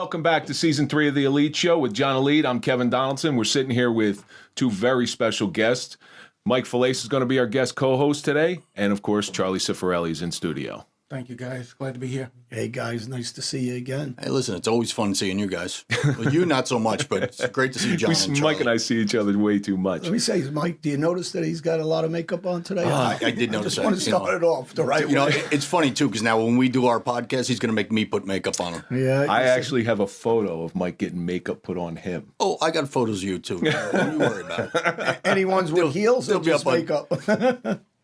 welcome back to Season 3 of The Elite Show with John Alite. I'm Kevin Donaldson. We're sitting here with two very special guests. Mike Failace is going to be our guest co-host today. And, of course, Charlie Cifarelli is in studio. Thank you, guys. Glad to be here. Hey, guys. Nice to see you again. Hey, listen, it's always fun seeing you guys. Well, you not so much, but it's great to see John and Charlie. Mike and I see each other way too much. Let me say, Mike, do you notice that he's got a lot of makeup on today? I did notice that. I just want to start it off the right way. It's funny, too, because now when we do our podcast, he's going to make me put makeup on him. Yeah, I actually have a photo of Mike getting makeup put on him. Oh, I got photos of you, too. Don't you worry about it. Any ones with heels or just makeup?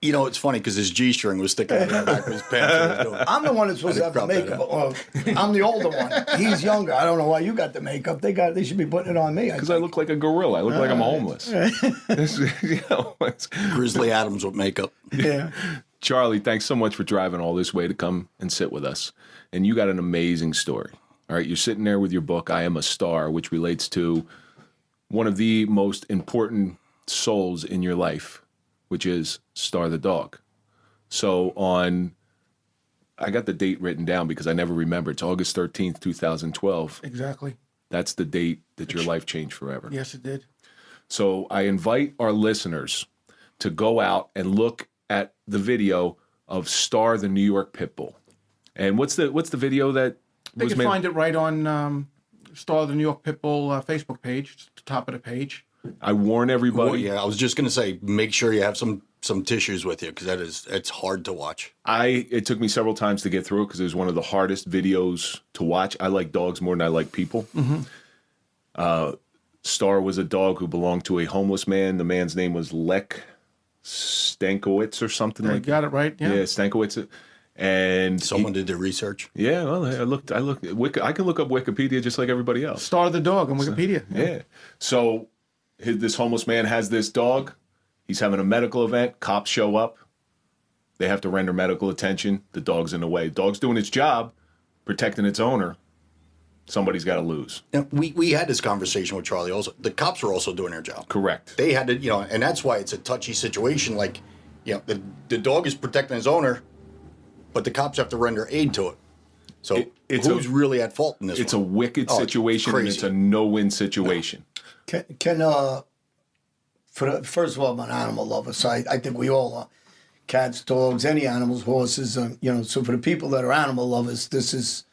You know, it's funny because his G-string was sticking out the back of his pants. I'm the one that's supposed to have the makeup. I'm the older one. He's younger. I don't know why you got the makeup. They should be putting it on me. Because I look like a gorilla. I look like I'm homeless. Grizzly Adams with makeup. Yeah. Charlie, thanks so much for driving all this way to come and sit with us. And you got an amazing story. All right, you're sitting there with your book, I Am a Star, which relates to one of the most important souls in your life, which is Star the dog. So I got the date written down because I never remember. It's August 13th, 2012. Exactly. That's the date that your life changed forever. Yes, it did. So I invite our listeners to go out and look at the video of Star the New York Pit Bull. And what's the video that They was can made? find it right on Star the New York Pit Bull Facebook page. It's at the top of the page. I warn everybody. Well, yeah, I was just going to say, make sure you have some tissues with you because it's hard to watch. It took me several times to get through it because it was one of the hardest videos to watch. I like dogs more than I like people. Mm-hmm. Star was a dog who belonged to a homeless man. The man's name was Lech Stankiewicz or something like that. Got it right? Yeah. Stankiewicz. And Someone did their research. Yeah, well, I looked. I can look up Wikipedia just like everybody else. Star the dog on Wikipedia. Yeah. So this homeless man has this dog. He's having a medical event. Cops show up. They have to render medical attention. The dog's in the way. Dog's doing its job, protecting its owner. Somebody's got to lose. Now, we had this conversation with Charlie also. The cops were also doing their job. Correct. They had to, and that's why it's a touchy situation. Like, the dog is protecting his owner, but the cops have to render aid to it. So who's really at fault in this It's one? a wicked situation, and it's a no-win situation. First of all, I'm an animal lover, so I think we all are. Cats, dogs, any animals, horses, so for the people that are animal lovers, this is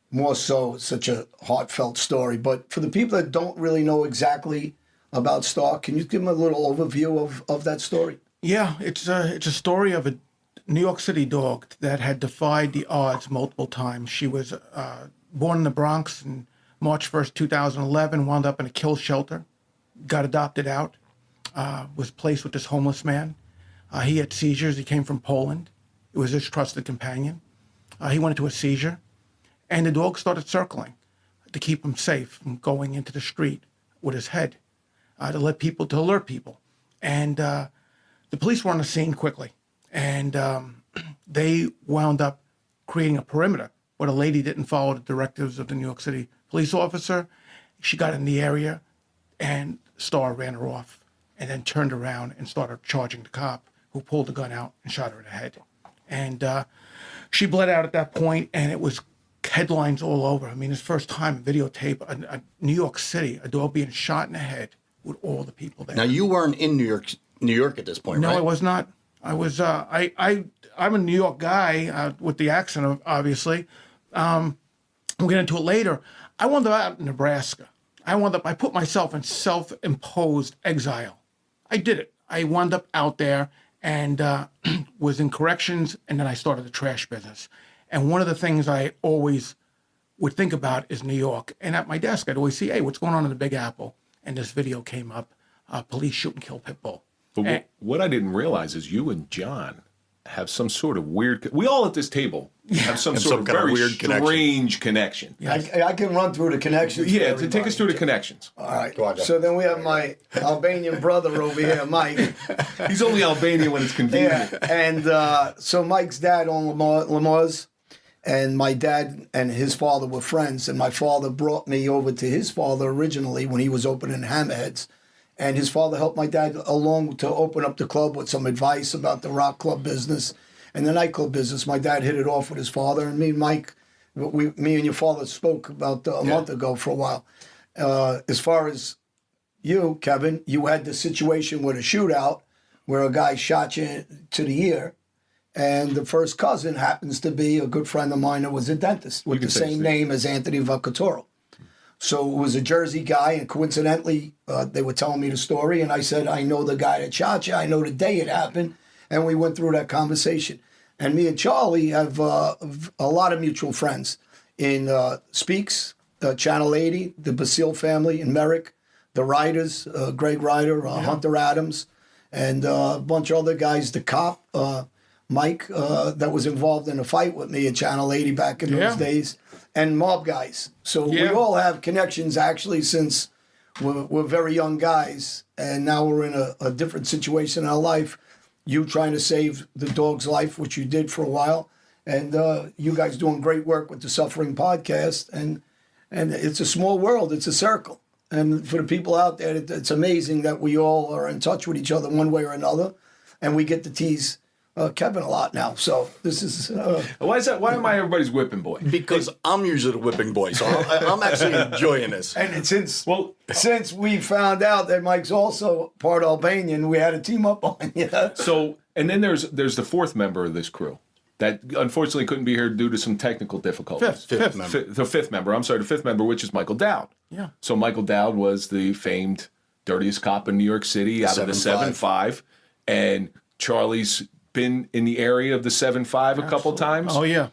more so such a heartfelt story. But for the people that don't really know exactly about Star, can you give them a little overview of that story? Yeah, it's a story of a New York City dog that had defied the odds multiple times. She was born in the Bronx on March 1st, 2011, wound up in a kill shelter, got adopted out, was placed with this homeless man. He had seizures. He came from Poland. It was his trusted companion. He went into a seizure, and the dog started circling to keep him safe from going into the street with his head, to alert people. And the police were on the scene quickly, and they wound up creating a perimeter, but a lady didn't follow the directives of the New York City police officer. She got in the area, and Star ran her off, and then turned around and started charging the cop, who pulled the gun out and shot her in the head. And she bled out at that point, and it was headlines all over. I mean, it's first time videotape, a New York City, a dog being shot in the head with all the people there. Now, you weren't in New York at this point, right? No, I was not. I was, I'm a New York guy with the accent, obviously. We'll get into it later. I wound up out in Nebraska. I put myself in self-imposed exile. I did it. I wound up out there and was in corrections, and then I started the trash business. And one of the things I always would think about is New York. And at my desk, I'd always see, hey, what's going on in the Big Apple? And this video came up, police shoot and kill pit bull. But what I didn't realize is you and John have some sort of weird... We all at this table have some sort of very weird strange connection. Yes. I can run through the connections. Yeah, to take us through the connections. All right. So then we have my Albanian brother over here, Mike. He's only Albanian when it's convenient. Yeah, and so Mike's dad owned Lamar's, and my dad and his father were friends, and my father brought me over to his father originally when he was opening Hammerheads. And his father helped my dad along to open up the club with some advice about the rock club business and the nightclub business. My dad hit it off with his father, and me and Mike me and your father spoke about a month ago for a while. As far as you, Kevin, you had the situation with a shootout where a guy shot you to the ear, and the first cousin happens to be a good friend of mine that was a dentist with the same name as Anthony Vacatoro. So it was a Jersey guy, and coincidentally, they were telling me the story, and I said, I know the guy that shot you. I know the day it happened, and we went through that conversation. And me and Charlie have a lot of mutual friends in Speaks, Channel 80, the Basile family in Merrick, the Riders, Greg Ryder, Hunter Adams, and a bunch of other guys, the cop, Mike, that was involved in a fight with me at Channel 80 back in those days, and mob guys. So we all have connections actually since we're very young guys, and now we're in a different situation in our life. You trying to save the dog's life, which you did for a while, and you guys doing great work with the Suffering Podcast, and it's a small world, it's a circle. And for the people out there, it's amazing that we all are in touch with each other one way or another, and we get to tease Kevin a lot now. So this is Why is that? Why am I everybody's whipping boy? Because I'm usually the whipping boy, so I'm actually enjoying this. and since we found out that Mike's also part Albanian, we had to team up on you. So, and then there's the fourth member of this crew that unfortunately couldn't be here due to some technical difficulties. Fifth member. The fifth member, which is Michael Dowd. Yeah. So Michael Dowd was the famed dirtiest cop in New York City out of the 7-5, and Charlie's been in the area of the 7-5 a couple times. Oh, yeah.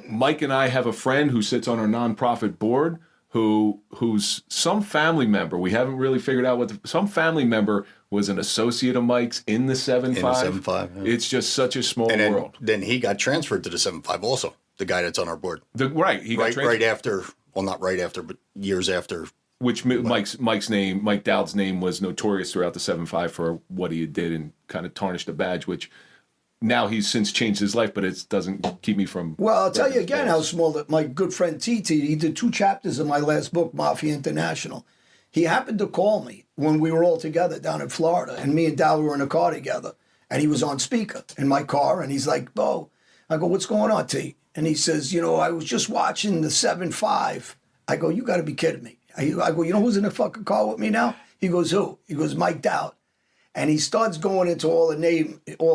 Mike and I have a friend who sits on our nonprofit board who's some family member. We haven't really figured out some family member was an associate of Mike's in the 7-5. In the 7-5, yeah. It's just such a small world. Then he got transferred to the 7-5 also, the guy that's on our board. He got transferred. Right after, well, not right after, but years after. Which Mike Dowd's name was notorious throughout the 7-5 for what he did and kind of tarnished the badge, which now he's since changed his life, but it doesn't keep me from... Well, I'll tell you again how small that my good friend Titi, he did 2 chapters of my last book, Mafia International. He happened to call me when we were all together down in Florida, and me and Dowd were in a car together, and he was on speaker in my car, and he's like, Bo, I go, what's going on, T? And he says, I was just watching the 7-5. I go, you got to be kidding me. I go, you know who's in the fucking car with me now? He goes, who? He goes, Mike Dowd. And he starts going into all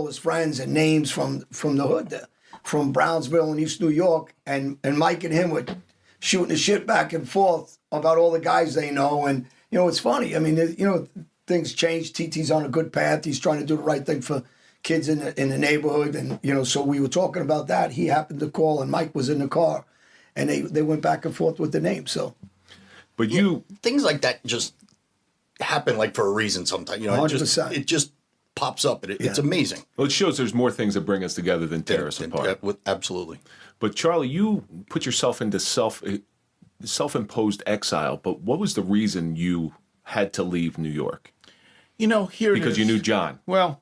his friends and names from the hood there, from Brownsville and East New York. And Mike and him were shooting the shit back and forth about all the guys they know. And, it's funny. I mean, things change. TT's on a good path. He's trying to do the right thing for kids in the neighborhood. And, so we were talking about that. He happened to call and Mike was in the car. And they went back and forth with the name. So, but things like that just happen like for a reason sometimes. 100%. It just pops up. It's amazing. Well, it shows there's more things that bring us together than tear us apart. Absolutely. But Charlie, you put yourself into self-imposed exile, but what was the reason you had to leave New York? Here it is. Because you knew John. Well,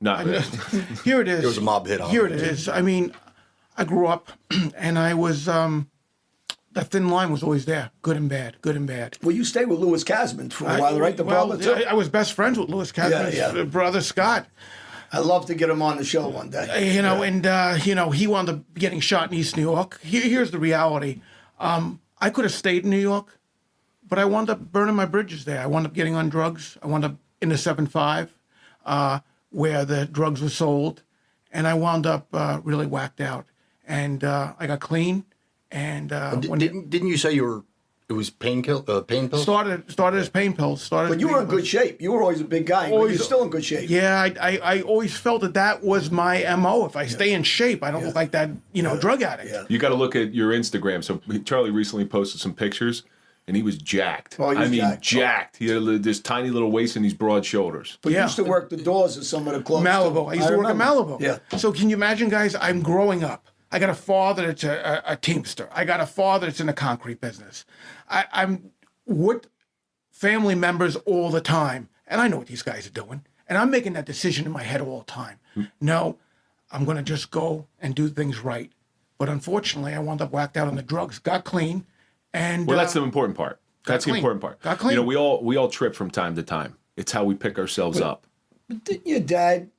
here it is. There was a mob hit on Here him. it is. I mean, I grew up and I was... that thin line was always there, good and bad, good and bad. well, you stayed with Louis Casman for a while, right? The brother, too? I was best friends with Louis Casman's brother, Scott. I'd love to get him on the show one day. He wound up getting shot in East New York. Here's the reality. I could have stayed in New York, but I wound up burning my bridges there. I wound up getting on drugs. I wound up in the 7-5, where the drugs were sold, and I wound up really whacked out. And I got clean. And didn't you say it was pain pills? Started as pain pills. But you were in good shape. You were always a big guy. But you're still in good shape. Yeah, I always felt that was my MO. If I stay in shape, I don't look like that, drug addict. Yeah. You got to look at your Instagram. So Charlie recently posted some pictures, and he was jacked. Oh, he was jacked. He had this tiny little waist and these broad shoulders. But you used to work the doors of some of the clubs. Malibu. I used to work at Malibu. Yeah. So can you imagine, guys, I'm growing up. I got a father that's a teamster. I got a father that's in the concrete business. I'm with family members all the time, and I know what these guys are doing. And I'm making that decision in my head all the time. No, I'm going to just go and do things right. But unfortunately, I wound up whacked out on the drugs, got clean, and... Well, that's the important part. That's the important part. Got clean. We all trip from time to time. It's how we pick ourselves up. But didn't your dad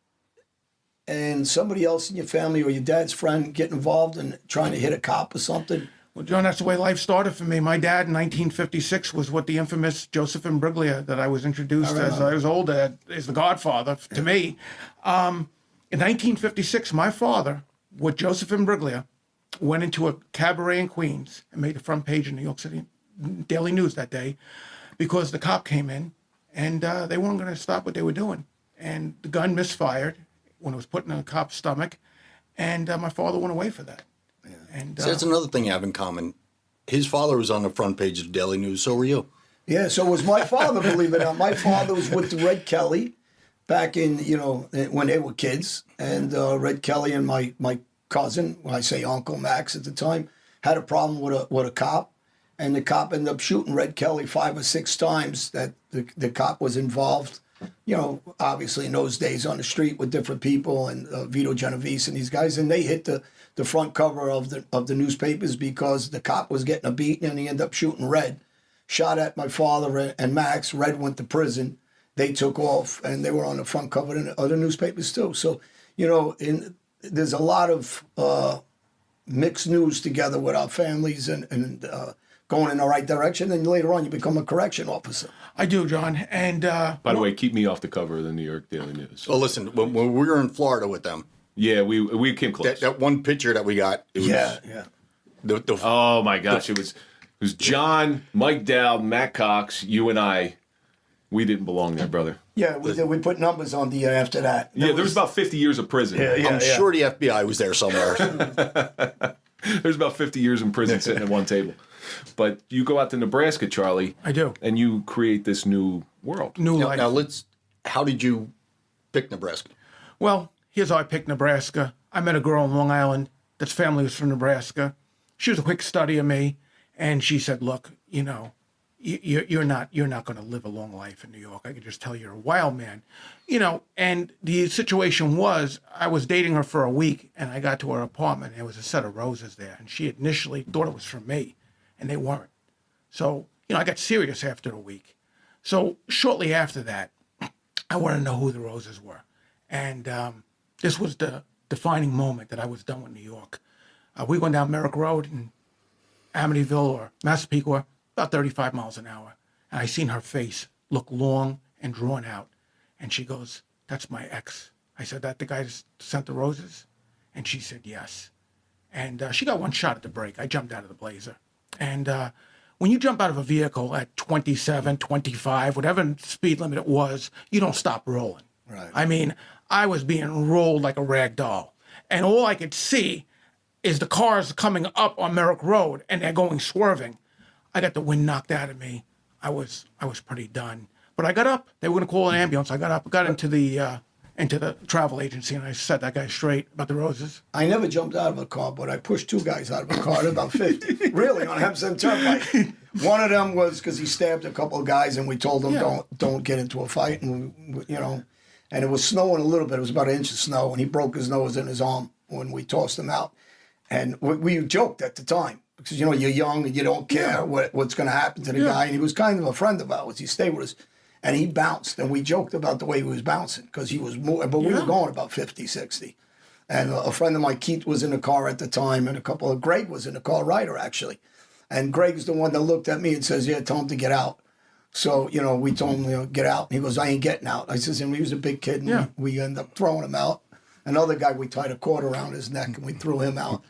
and somebody else in your family or your dad's friend get involved in trying to hit a cop or something? Well, John, that's the way life started for me. My dad in 1956 was what the infamous Joseph Imbruglia that I was introduced as I was older is the godfather to me. In 1956, my father, with Joseph Imbruglia, went into a cabaret in Queens and made the front page of New York City Daily News that day because the cop came in and they weren't going to stop what they were doing. And the gun misfired when it was put in the cop's stomach. And my father went away for that. Yeah. And so that's another thing you have in common. His father was on the front page of the Daily News. So were you. Yeah, so was my father, believe it or not. My father was with Red Kelly back in, when they were kids. And Red Kelly and my cousin, when I say Uncle Max at the time, had a problem with a cop. And the cop ended up shooting Red Kelly 5 or 6 times. That the cop was involved, obviously in those days on the street with different people and Vito Genovese and these guys. And they hit the front cover of the newspapers because the cop was getting a beating and he ended up shooting Red. Shot at my father and Max. Red went to prison. They took off and they were on the front cover in other newspapers too. So, there's a lot of mixed news together with our families and going in the right direction. And later on, you become a correction officer. I do, John. And by the way, keep me off the cover of the New York Daily News. Well, listen, when we were in Florida with them. Yeah, we came close. That one picture that we got. It was, yeah. Oh my gosh, it was John, Mike Dowd, Matt Cox, you and I. We didn't belong there, brother. Yeah, we put numbers on the after that. There was about 50 years of prison. I'm sure the FBI was there somewhere. There's about 50 years in prison sitting at one table. But you go out to Nebraska, Charlie. I do. And you create this new world. New life. Now how did you pick Nebraska? Well, here's how I picked Nebraska. I met a girl in Long Island that's family was from Nebraska. She was a quick study of me, and she said, "Look, you're not going to live a long life in New York. I can just tell you're a wild man." And the situation was I was dating her for a week, and I got to her apartment, and there was a set of roses there, and she initially thought it was for me, and they weren't. So, I got serious after a week. So shortly after that, I wanted to know who the roses were. And this was the defining moment that I was done with New York. We went down Merrick Road in Amityville or Massapequa, about 35 miles an hour. And I seen her face look long and drawn out. And she goes, "That's my ex." I said, "That the guy that sent the roses?" And she said, "Yes." And she got one shot at the brake. I jumped out of the Blazer. And when you jump out of a vehicle at 27, 25, whatever speed limit it was, you don't stop rolling. Right. I mean, I was being rolled like a rag doll. And all I could see is the cars coming up on Merrick Road, and they're going swerving. I got the wind knocked out of me. I was pretty done. But I got up. They were going to call an ambulance. I got up, got into the travel agency, and I set that guy straight about the roses. I never jumped out of a car, but I pushed 2 guys out of a car at about 50. Really, on Hempstead Turnpike. One of them was because he stabbed a couple of guys, and we told him don't get into a fight, and and it was snowing a little bit. It was about 1 inch of snow, and he broke his nose and his arm when we tossed him out. And we joked at the time because you're young and you don't care what's going to happen to the guy. And he was kind of a friend of ours. He stayed with us, and he bounced. And we joked about the way he was bouncing because he was more. But we were going about 50, 60. And a friend of mine, Keith, was in the car at the time, and Greg was in the car, Ryder actually. And Greg's the one that looked at me and says, "Yeah, tell him to get out." So, we told him, get out. And he goes, "I ain't getting out." I says, and he was a big kid, and we ended up throwing him out. Another guy, we tied a cord around his neck, and we threw him out.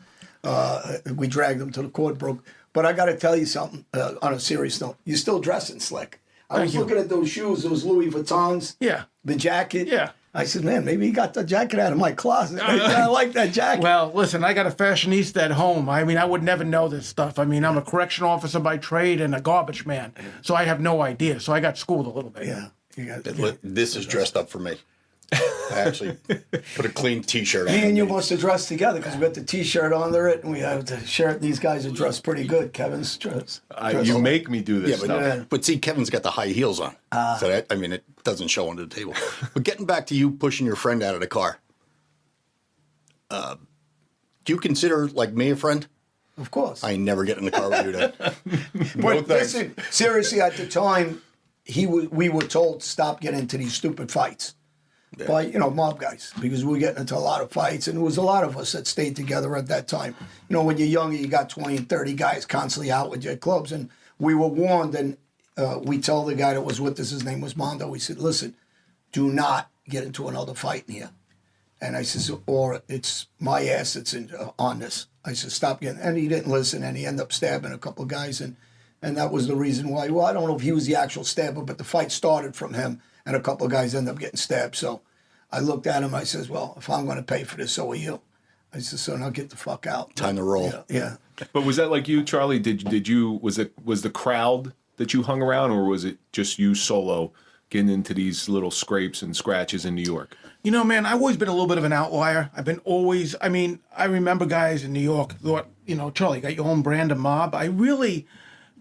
We dragged him till the cord broke. But I got to tell you something on a serious note. You're still dressing slick. I was looking at those shoes, those Louis Vuittons. Yeah. The jacket. Yeah. I said, "Man, maybe he got the jacket out of my closet." I like that jacket. Well, listen, I got a fashionista at home. I mean, I would never know this stuff. I mean, I'm a correction officer by trade and a garbage man, so I have no idea. So I got schooled a little bit. Yeah. This is dressed up for me. I actually put a clean T-shirt on. Me and you must have dressed together because we got the T-shirt under it, and we have the shirt. These guys are dressed pretty good. Kevin's dressed. You make me do this stuff. But see, Kevin's got the high heels on. So that, it doesn't show under the table. But getting back to you pushing your friend out of the car, do you consider, like me, a friend? Of course. I never get in the car with you then. But listen, seriously, at the time, we were told to stop getting into these stupid fights. by, you know, mob guys, because we were getting into a lot of fights, and there was a lot of us that stayed together at that time. You know, when you're younger, you got 20 and 30 guys constantly out with your clubs, and we were warned, and we tell the guy that was with us, his name was Mondo, we said, listen, do not get into another fight in here. And I said, or it's my ass that's on this. I said, stop getting, and he didn't listen, and he ended up stabbing a couple of guys, and that was the reason why. Well, I don't know if he was the actual stabber, but the fight started from him, and a couple of guys ended up getting stabbed. So I looked at him, I says, well, if I'm going to pay for this, so are you. I said, so now get the fuck out. Time to roll. Yeah. But was that like you, Charlie? Did you was the crowd that you hung around, or was it just you solo getting into these little scrapes and scratches in New York? You know, man, I've always been a little bit of an outlier. I've been always, I mean, I remember guys in New York thought, you know, Charlie, you got your own brand of mob. I really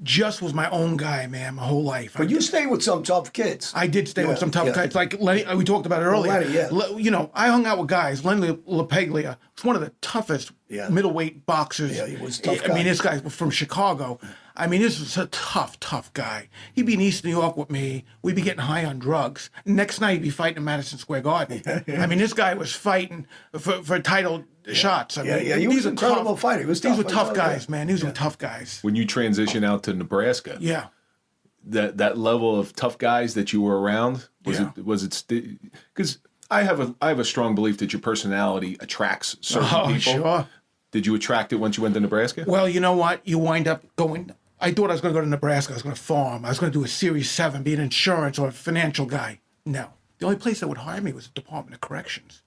just was my own guy, man, my whole life. But you stayed with some tough kids. I did stay with some tough guys, like Lenny, we talked about earlier. Lenny, yeah. You know, I hung out with guys. Lenny LaPaglia was one of the toughest middleweight boxers. Yeah, he was a tough I guy. mean, this guy was from Chicago. I mean, this was a tough guy. He'd be in East New York with me. We'd be getting high on drugs. Next night, he'd be fighting in Madison Square Garden. I mean, this guy was fighting for title shots. I mean, he was an incredible fighter. He was tough. These were tough guys, man. These were tough guys. When you transition out to Nebraska, Yeah. that level of tough guys that you were around, was it because I have a strong belief that your personality attracts certain people. Sure. Did you attract it once you went to Nebraska? Well, you know what? You wind up going. I thought I was going to go to Nebraska. I was going to farm. I was going to do a Series 7, be an insurance or a financial guy. No. The only place that would hire me was the Department of Corrections.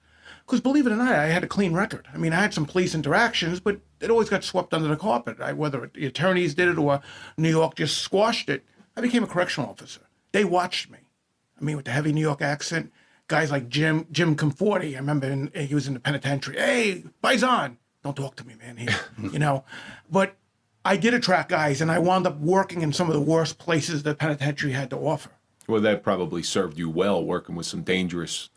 Because believe it or not, I had a clean record. I mean, I had some police interactions, but it always got swept under the carpet. Whether the attorneys did it or New York just squashed it, I became a correctional officer. They watched me. I mean, with the heavy New York accent, guys like Jim Conforti, I remember he was in the penitentiary. Hey, Bison, don't talk to me, man, here, you know. But I did attract guys, and I wound up working in some of the worst places the penitentiary had to offer. Well, that probably served you well, working with some dangerous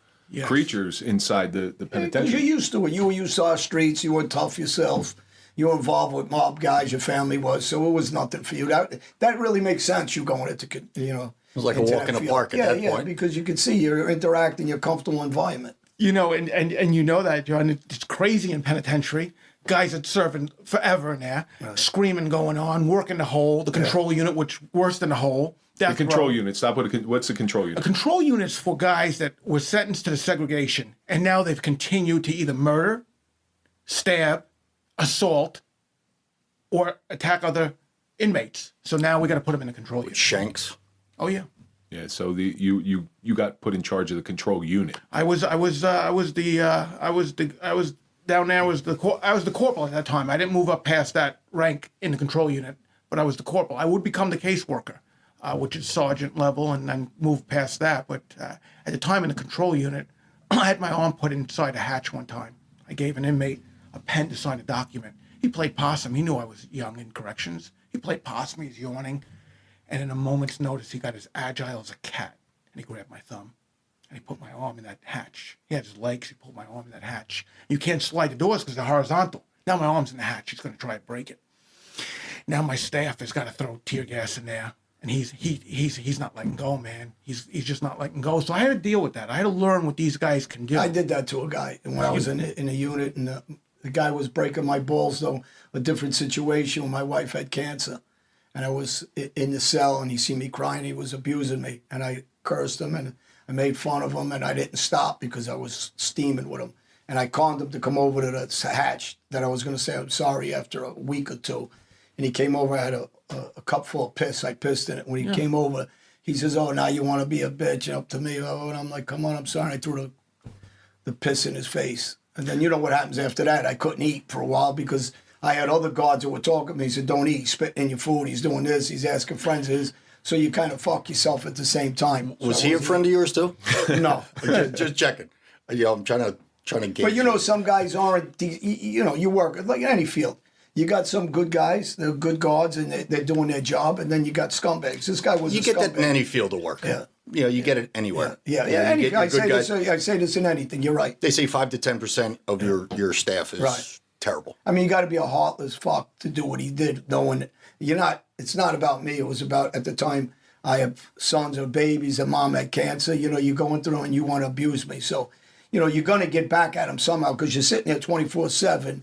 creatures inside the penitentiary. You're used to it. You were used to our streets. You were tough yourself. You were involved with mob guys. Your family was. So it was nothing for you. That really makes sense, you going into, you know. It was like a walk in the park at that point. Yeah, because you could see you're interacting, your comfortable environment. You know, and you know that, John, it's crazy in penitentiary. Guys that serving forever in there, screaming going on, working the hole, the control unit, which worse than the hole. The control unit. Stop with what's the control unit? A control unit's for guys that were sentenced to the segregation, and now they've continued to either murder, stab, assault, or attack other inmates. So now we got to put them in a control unit. Shanks. Oh yeah. Yeah. So you got put in charge of the control unit. I was down there. I was the corporal at that time. I didn't move up past that rank in the control unit, but I was the corporal. I would become the caseworker, which is sergeant level, and then move past that. But at the time in the control unit, I had my arm put inside a hatch one time. I gave an inmate a pen to sign a document. He played possum. He knew I was young in corrections. He played possum. He was yawning, and in a moment's notice, he got as agile as a cat, and he grabbed my thumb. And he put my arm in that hatch. He had his legs. He pulled my arm in that hatch. You can't slide the doors because they're horizontal. Now my arm's in the hatch. He's going to try to break it. Now my staff has got to throw tear gas in there, and he's not letting go, man. He's just not letting go. So I had to deal with that. I had to learn what these guys can do. I did that to a guy when I was in a unit, and the guy was breaking my balls. Though a different situation when my wife had cancer, and I was in the cell, and he see me crying. He was abusing me, and I cursed him and I made fun of him, and I didn't stop because I was steaming with him. And I conned him to come over to the hatch that I was going to say I'm sorry after a week or two. And he came over, I had a cup full of piss. I pissed in it. When he came over, he says, oh, now you want to be a bitch up to me. Oh, and I'm like, come on, I'm sorry. I threw the piss in his face. And then you know what happens after that? I couldn't eat for a while because I had other guards who were talking to me. He said, don't eat, he's spitting in your food. He's doing this. He's asking friends of his. So you kind of fuck yourself at the same time. Was he a friend of yours too? No. just checking. You know, I'm trying to gauge. But you know, some guys aren't. You know, you work like in any field. You got some good guys, they're good guards, and they're doing their job, and then you got scumbags. This guy was. You a get scumbag. that in any field of work. Yeah. You know, you get it anywhere. Yeah. You get I your say good this. I say this in anything. You're right. They say 5 to 10% of your staff is Right. terrible. I mean, you got to be a heartless fuck to do what he did, knowing you're not. It's not about me. It was about at the time. I have sons or babies, and mom had cancer. You know, you're going through and you want to abuse me. So, you know, you're going to get back at them somehow because you're sitting there 24/7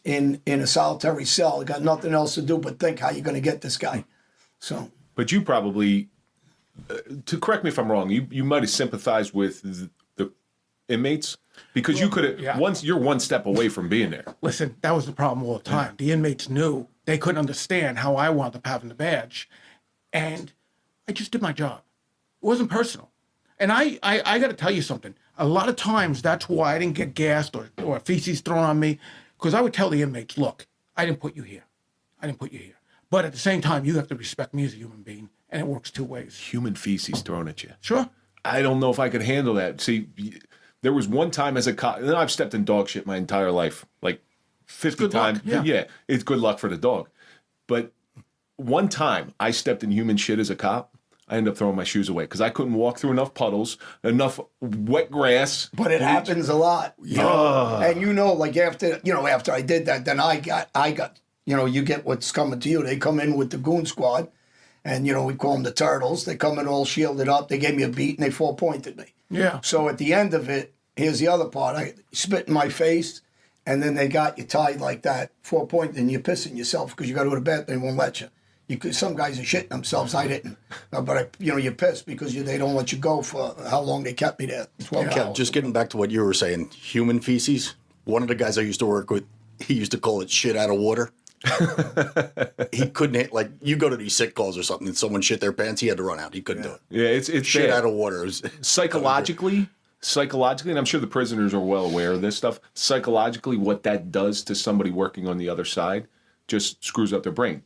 in a solitary cell. You got nothing else to do but think how you're going to get this guy. So, But you probably, to correct me if I'm wrong, you might have sympathized with the inmates because you could have, once you're one step away from being there. Listen, that was the problem all the time. The inmates knew. They couldn't understand how I wound up having the badge. And I just did my job. It wasn't personal. And I got to tell you something. A lot of times, that's why I didn't get gassed or feces thrown on me, because I would tell the inmates, look, I didn't put you here. I didn't put you here. But at the same time, you have to respect me as a human being, and it works two ways. Human feces thrown at you. Sure. I don't know if I could handle that. See, there was one time as a cop, and I've stepped in dog shit my entire life, like 50 times. Yeah, it's good luck for the dog. But one time I stepped in human shit as a cop, I ended up throwing my shoes away because I couldn't walk through enough puddles, enough wet grass. but it happens a lot. You know? And you know, like after I did that, then I got, you know, you get what's coming to you. They come in with the goon squad, and, you know, we call them the turtles. They come in all shielded up. They gave me a beat, and they 4-pointed me. Yeah. So at the end of it, here's the other part. I spit in my face, and then they got you tied like that, 4-point, and you're pissing yourself because you got to go to bed. They won't let you. Some guys are shitting themselves. I didn't. But, you're pissed because they don't let you go for how long they kept me there. 12 hours. Just getting back to what you were saying, human feces. One of the guys I used to work with, he used to call it shit out of water. He couldn't, like, you go to these sick calls or something and someone shit their pants, he had to run out. He couldn't do it. Yeah, it's Shit bad. out of water. It was, Psychologically, and I'm sure the prisoners are well aware of this stuff, psychologically what that does to somebody working on the other side just screws up their brain.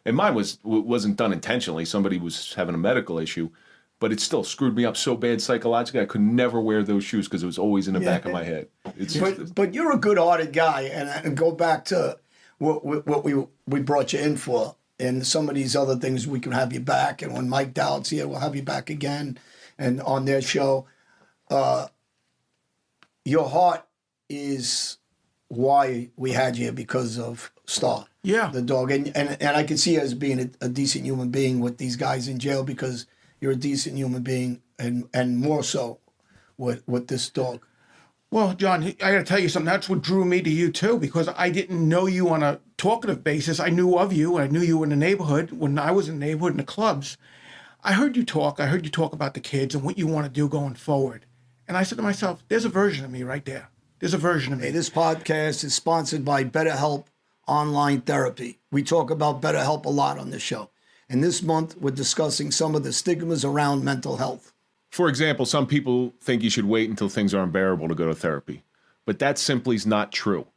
And mine wasn't done intentionally. Somebody was having a medical issue, but it still screwed me up so bad psychologically. I could never wear those shoes because it was always in the back of my head. But you're a good-hearted guy, and go back to what we brought you in for, and some of these other things we can have you back. And when Mike Dowd's here, we'll have you back again, and on their show. Your heart is why we had you, because of Star. Yeah. The dog. And I can see you as being a decent human being with these guys in jail, because you're a decent human being, and more so with this dog. Well, John, I got to tell you something. That's what drew me to you, too, because I didn't know you on a talkative basis. I knew of you. I knew you in the neighborhood when I was in the neighborhood in the clubs. I heard you talk. I heard you talk about the kids and what you want to do going forward. And I said to myself, there's a version of me right there. There's a version of me. Hey, this podcast is sponsored by BetterHelp Online Therapy. We talk about BetterHelp a lot on this show. And this month, we're discussing some of the stigmas around mental health. For example, some people think you should wait until things are unbearable to go to therapy, but that simply is not true.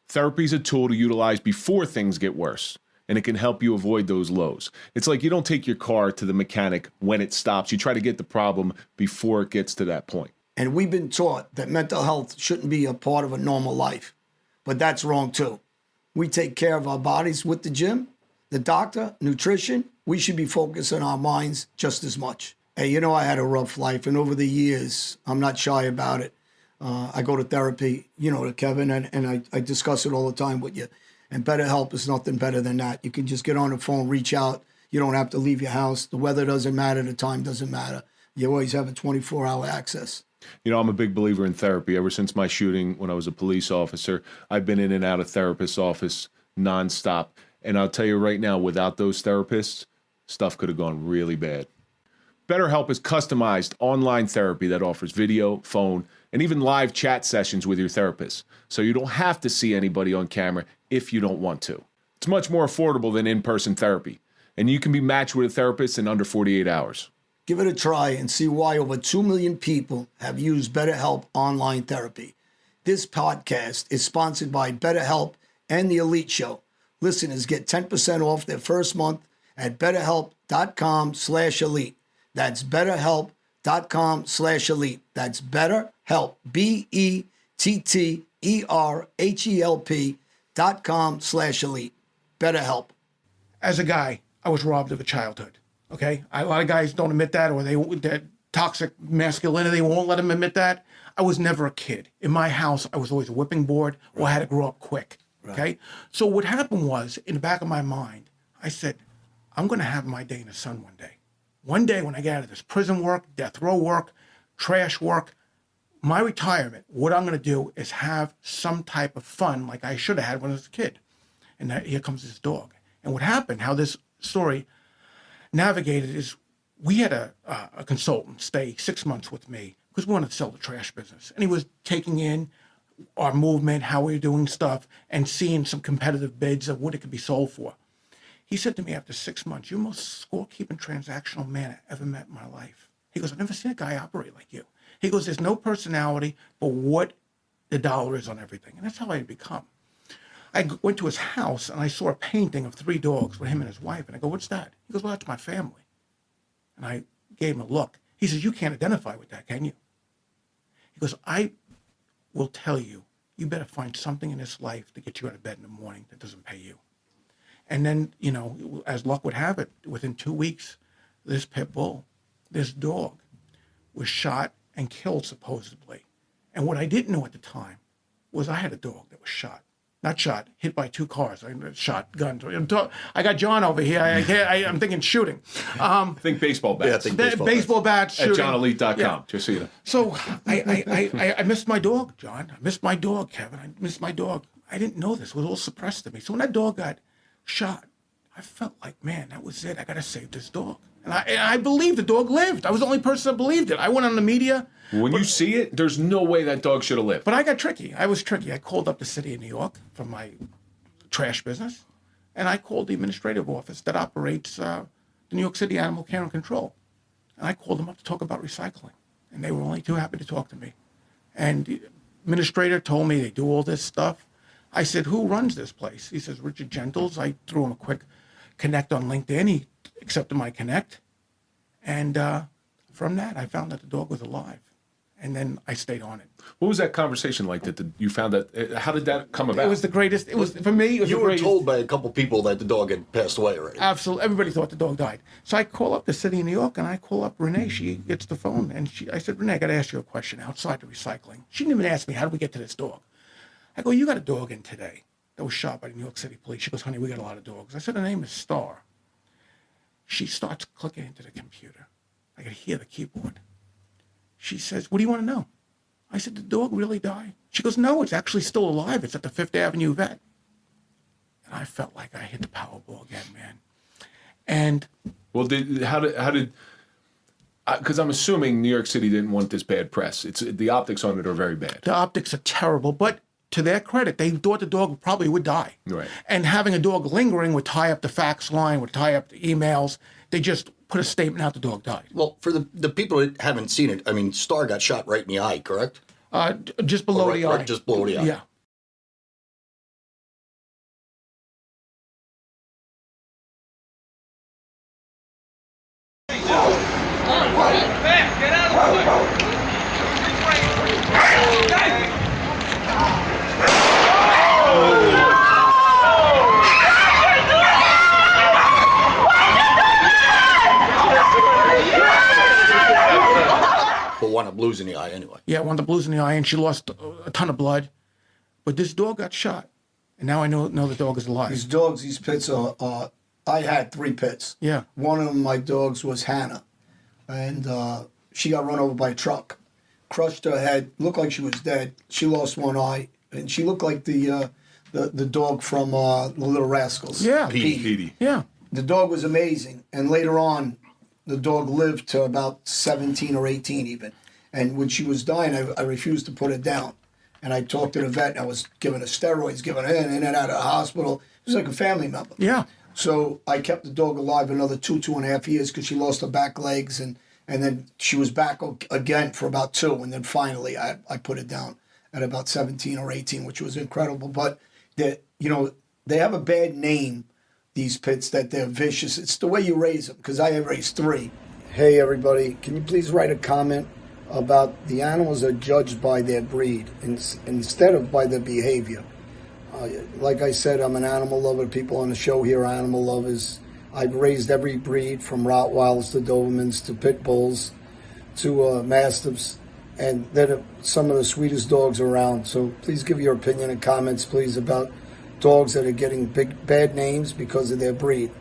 Therapy is a tool to utilize before things get worse, and it can help you avoid those lows. It's like you don't take your car to the mechanic when it stops. You try to get the problem before it gets to that point. And we've been taught that mental health shouldn't be a part of a normal life, but that's wrong too. We take care of our bodies with the gym, the doctor, nutrition. We should be focused on our minds just as much. Hey, you know, I had a rough life, and over the years, I'm not shy about it. I go to therapy, you know, to Kevin, and I discuss it all the time with you. And BetterHelp is nothing better than that. You can just get on the phone, reach out. You don't have to leave your house. The weather doesn't matter. The time doesn't matter. You always have a 24-hour access. You know, I'm a big believer in therapy. Ever since my shooting when I was a police officer, I've been in and out of therapist's office nonstop. And I'll tell you right now, without those therapists, stuff could have gone really bad. BetterHelp is customized online therapy that offers video, phone, and even live chat sessions with your therapist. So you don't have to see anybody on camera if you don't want to. It's much more affordable than in-person therapy. And you can be matched with a therapist in under 48 hours. Give it a try and see why over 2 million people have used BetterHelp online therapy. This podcast is sponsored by BetterHelp and the Elite Show. Listeners get 10% off their first month at betterhelp.com/elite. That's betterhelp.com/elite. That's BetterHelp, BetterHelp.com/elite. BetterHelp. As a guy, I was robbed of a childhood. Okay, a lot of guys don't admit that, or that toxic masculinity won't let them admit that. I was never a kid. In my house, I was always a whipping board, or I had to grow up quick. Okay, so what happened was, in the back of my mind, I said, I'm going to have my day in the sun one day. one day when I get out of this prison work, death row work, trash work, my retirement, what I'm going to do is have some type of fun like I should have had when I was a kid. And here comes this dog. And what happened, how this story navigated is we had a consultant stay 6 months with me because we wanted to sell the trash business. And he was taking in our movement, how we were doing stuff, and seeing some competitive bids of what it could be sold for. He said to me after 6 months, "You're the most scorekeeping transactional man I ever met in my life." He goes, "I've never seen a guy operate like you." He goes, "There's no personality but what the dollar is on everything." And that's how I had become. I went to his house and I saw a painting of 3 dogs with him and his wife. And I go, "What's that?" He goes, "Well, that's my family." And I gave him a look. He says, "You can't identify with that, can you?" He goes, "I will tell you, you better find something in this life to get you out of bed in the morning that doesn't pay you." And then, you know, as luck would have it, within 2 weeks, this pit bull, this dog, was shot and killed supposedly. And what I didn't know at the time was I had a dog that was shot. Not shot, hit by 2 cars. I shot guns. I got John over here. I'm thinking shooting. Think baseball bats. Yeah, I think Baseball bats, shooting. At johnelite.com, Yeah. just so you know. So I missed my dog, John. I missed my dog, Kevin. I missed my dog. I didn't know this. It was all suppressed to me. So when that dog got shot, I felt like, man, that was it. I got to save this dog. And I believed the dog lived. I was the only person that believed it. I went on the media. When you see it, there's no way that dog should have lived. But I got tricky. I was tricky. I called up the city of New York from my trash business, and I called the administrative office that operates the New York City Animal Care and Control. And I called them up to talk about recycling. And they were only too happy to talk to me. And the administrator told me they do all this stuff. I said, "Who runs this place?" He says, "Richard Gentles." I threw him a quick connect on LinkedIn. He accepted my connect. And from that, I found that the dog was alive. And then I stayed on it. What was that conversation like that you found that? How did that come about? It was the greatest. It was, for me, it was You the were greatest. told by a couple people that the dog had passed away already. Absolutely. Everybody thought the dog died. So I call up the city of New York, and I call up Renee. She gets the phone, and I said, "Renee, I got to ask you a question outside the recycling." She didn't even ask me, "How did we get to this dog?" I go, "You got a dog in today that was shot by the New York City police." She goes, "Honey, we got a lot of dogs." I said, "Her name is Star." She starts clicking into the computer. I could hear the keyboard. She says, "What do you want to know?" I said, "Did the dog really die?" She goes, "No, it's actually still alive. It's at the 5th Avenue vet." And I felt like I hit the Powerball again, man. And Well, how did? Because I'm assuming New York City didn't want this bad press. The optics on it are very bad. the optics are terrible, but to their credit, they thought the dog probably would die. Right. And having a dog lingering would tie up the fax line, would tie up the emails. They just put a statement out the dog died. Well, for the people that haven't seen it, I mean, Star got shot right in the eye, correct? Just below the eye. Right, just below the eye. Yeah. Get out of the way! But wound up losing the eye anyway. Yeah, one of the blues in the eye, and she lost a ton of blood. But this dog got shot, and now I know the dog is alive. These dogs, these pits are I had 3 pits. Yeah. One of my dogs was Hannah, and she got run over by a truck, crushed her head, looked like she was dead. She lost one eye, and she looked like the dog from the Little Rascals. Yeah. Petey. Yeah. The dog was amazing, and later on, the dog lived to about 17 or 18 even. And when she was dying, I refused to put her down. And I talked to the vet, and I was giving her steroids, giving her in and out of the hospital. It was like a family member. Yeah. So I kept the dog alive another 2.5 years because she lost her back legs, and then she was back again for about 2, and then finally I put it down at about 17 or 18, which was incredible. But they have a bad name, these pits, that they're vicious. It's the way you raise them, because I have raised 3. Hey everybody, can you please write a comment about the animals are judged by their breed instead of by their behavior? Like I said, I'm an animal lover. People on the show here are animal lovers. I've raised every breed from Rottweilers to Dobermans to Pit Bulls to Mastiffs, and they're some of the sweetest dogs around. So please give your opinion and comments, please, about dogs that are getting bad names because of their breed.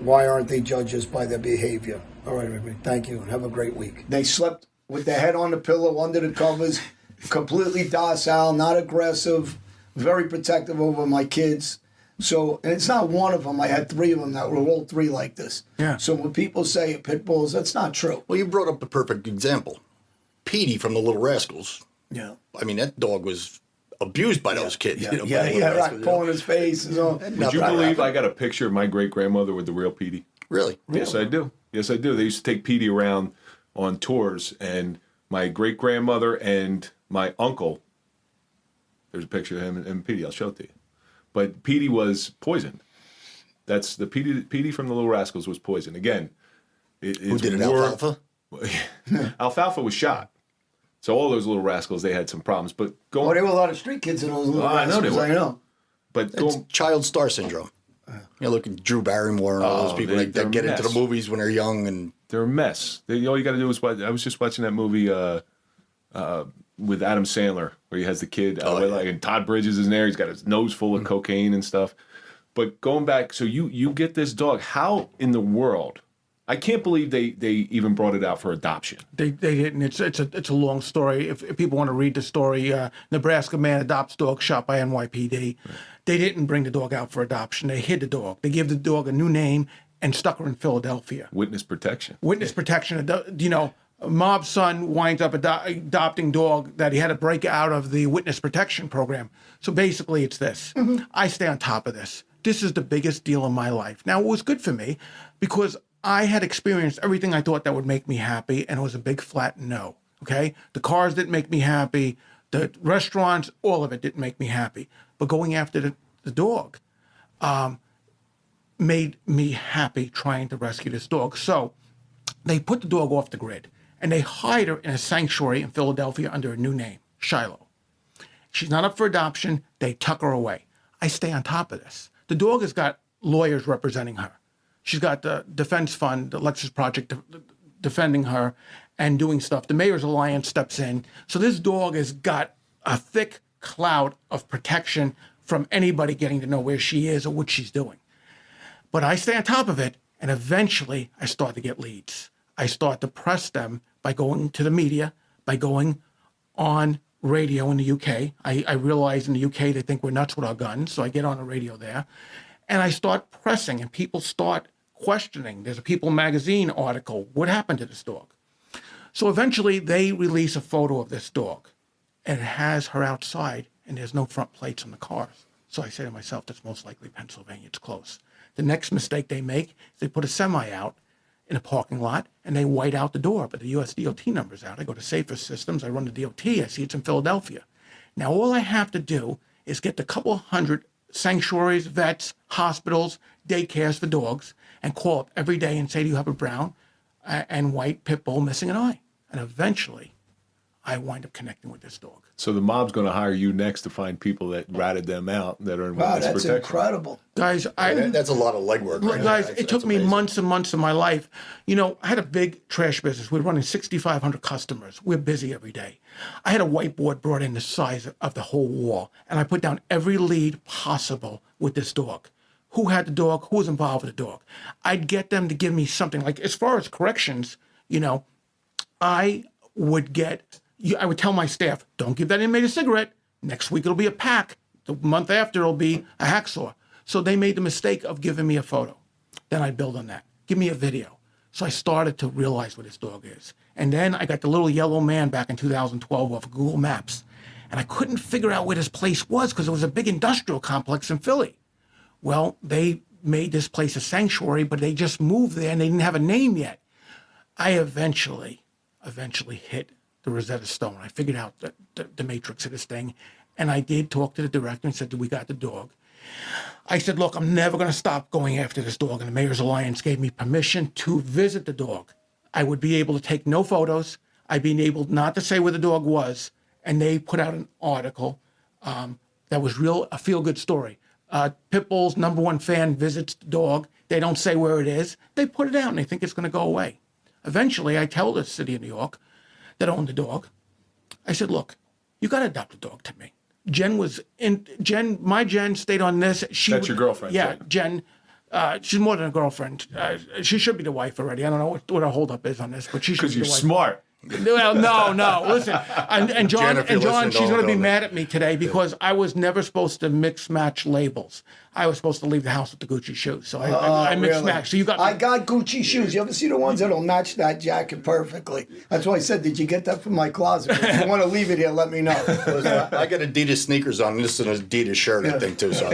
Why aren't they judges by their behavior? All right, everybody. Thank you, and have a great week. They slept with their head on the pillow, under the covers, completely docile, not aggressive, very protective over my kids. So, and it's not one of them. I had 3 of them that were all 3 like this. Yeah. So when people say pit bulls, that's not true. Well, you brought up the perfect example. Petey from the Little Rascals. Yeah. I mean, that dog was abused by those kids. Yeah, you know, by yeah, the Little yeah, Rascals, right. you know. Pulling his face and all. Would you believe I got a picture of my great grandmother with the real Petey? Really? Yes, I do. Yes, I do. They used to take Petey around on tours, and my great grandmother and my uncle. There's a picture of him and Petey. I'll show it to you. But Petey was poisoned. That's the Petey from the Little Rascals was poisoned. Again, Who did it, Alfalfa? Alfalfa was shot. So all those Little Rascals, they had some problems. But Oh, there were a lot of street kids in those little I know they rascals, were. I know. but It's going, child star syndrome. You know, look at Drew Barrymore and all those people they're that get a into the mess. movies when they're young. And they're a mess. All you got to do is watch. I was just watching that movie with Adam Sandler where he has the kid, and Todd Bridges is in there. He's got his nose full of cocaine and stuff. But going back, so you get this dog. How in the world? I can't believe they even brought it out for adoption. They didn't. It's a long story. If people want to read the story, Nebraska man adopts dog shot by NYPD. They didn't bring the dog out for adoption. They hid the dog. They gave the dog a new name and stuck her in Philadelphia. Witness protection. Witness protection. You know, a mob's son winds up adopting dog that he had to break out of the witness protection program. So basically, it's this. I stay on top of this. This is the biggest deal in my life. Now, it was good for me because I had experienced everything I thought that would make me happy, and it was a big flat no. Okay, the cars didn't make me happy. The restaurants, all of it didn't make me happy. But going after the dog made me happy trying to rescue this dog. So they put the dog off the grid, and they hide her in a sanctuary in Philadelphia under a new name, Shiloh. She's not up for adoption. They tuck her away. I stay on top of this. The dog has got lawyers representing her. She's got the Defense Fund, the Lexus Project, defending her and doing stuff. The Mayor's Alliance steps in. So this dog has got a thick cloud of protection from anybody getting to know where she is or what she's doing. But I stay on top of it, and eventually I start to get leads. I start to press them by going to the media, by going on radio in the UK. I realize in the UK they think we're nuts with our guns, so I get on the radio there. And I start pressing, and people start questioning. There's a People magazine article. What happened to this dog? So eventually they release a photo of this dog, and it has her outside, and there's no front plates on the cars. So I say to myself, that's most likely Pennsylvania. It's close. The next mistake they make is they put a semi out in a parking lot, and they white out the door, but the US DOT number's out. I go to Safer Systems. I run the DOT. I see it's in Philadelphia. Now, all I have to do is get a couple hundred sanctuaries, vets, hospitals, daycares for dogs, and call up every day and say, do you have a brown and white pit bull missing an eye? And eventually, I wind up connecting with this dog. So the mob's going to hire you next to find people that ratted them out that are in Wow, witness that's protection. incredible. Guys, that's a lot of legwork. Right guys, there. it took me amazing. months and months of my life. You know, I had a big trash business. We're running 6,500 customers. We're busy every day. I had a whiteboard brought in the size of the whole wall, and I put down every lead possible with this dog. Who had the dog? Who was involved with the dog? I'd get them to give me something. Like, as far as corrections, you know, I would tell my staff, don't give that inmate a cigarette. Next week it'll be a pack. The month after it'll be a hacksaw. So they made the mistake of giving me a photo. Then I build on that. Give me a video. So I started to realize what this dog is. And then I got the little yellow man back in 2012 off of Google Maps. And I couldn't figure out where this place was because it was a big industrial complex in Philly. Well, they made this place a sanctuary, but they just moved there and they didn't have a name yet. I eventually hit the Rosetta Stone. I figured out the matrix of this thing. And I did talk to the director and said, we got the dog. I said, look, I'm never going to stop going after this dog. And the Mayor's Alliance gave me permission to visit the dog. I would be able to take no photos. I'd be able not to say where the dog was. And they put out an article that was a feel-good story. Pitbull's #1 fan visits the dog. They don't say where it is. They put it out and they think it's going to go away. Eventually, I tell the city of New York that owned the dog. I said, look, you got to adopt a dog to me. My Jen stayed on this. That's your girlfriend, Yeah, right? Jen She's more than a girlfriend. She should be the wife already. I don't know what her holdup is on this, but she should Because be you're the wife. smart. Well, no. Listen, and John, Jen, if you're listening, she's going to be don't- mad at me today because I was never supposed to mix match labels. I was supposed to leave the house with the Gucci shoes, so I mixed Really? match. So you got I got Gucci shoes. You ever see the ones that'll match that jacket perfectly? That's why I said, did you get that from my closet? If you want to leave it here, let me know. I got Adidas sneakers on. This is an Adidas shirt, I think, too. So,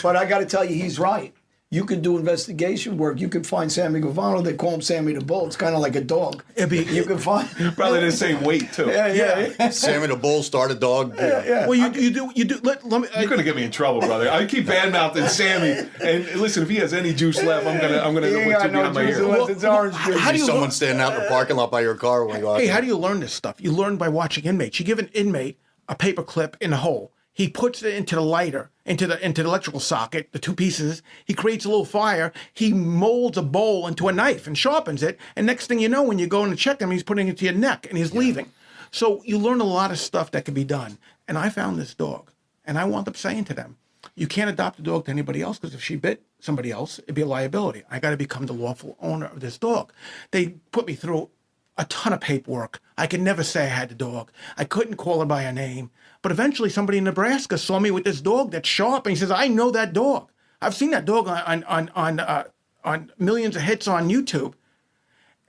But I got to tell you, he's right. You could do investigation work. You could find Sammy Gavano. They call him Sammy the Bull. It's kind of like a dog. You can find. Probably the same weight, too. Yeah. Sammy the Bull, start a dog. Well, you do. Let me. You're gonna get me in trouble, brother. I keep bad mouthing Sammy, and listen, if he has any juice left, I'm gonna He put ain't two got no behind my juice ear. unless it's orange juice. how do you Someone look- standing out in the parking lot by your car when you go out Hey, there. how do you learn this stuff? You learn by watching inmates. You give an inmate a paper clip in a hole. He puts it into the lighter, into the electrical socket, the two pieces. He creates a little fire. He molds a bowl into a knife and sharpens it. And next thing you know, when you go in to check him, he's putting it to your neck and he's leaving. So you learn a lot of stuff that can be done. And I found this dog, and I wound up saying to them, you can't adopt a dog to anybody else because if she bit somebody else, it'd be a liability. I got to become the lawful owner of this dog. They put me through a ton of paperwork. I could never say I had the dog. I couldn't call her by her name. But eventually somebody in Nebraska saw me with this dog that's sharp, and he says, I know that dog. I've seen that dog on millions of hits on YouTube.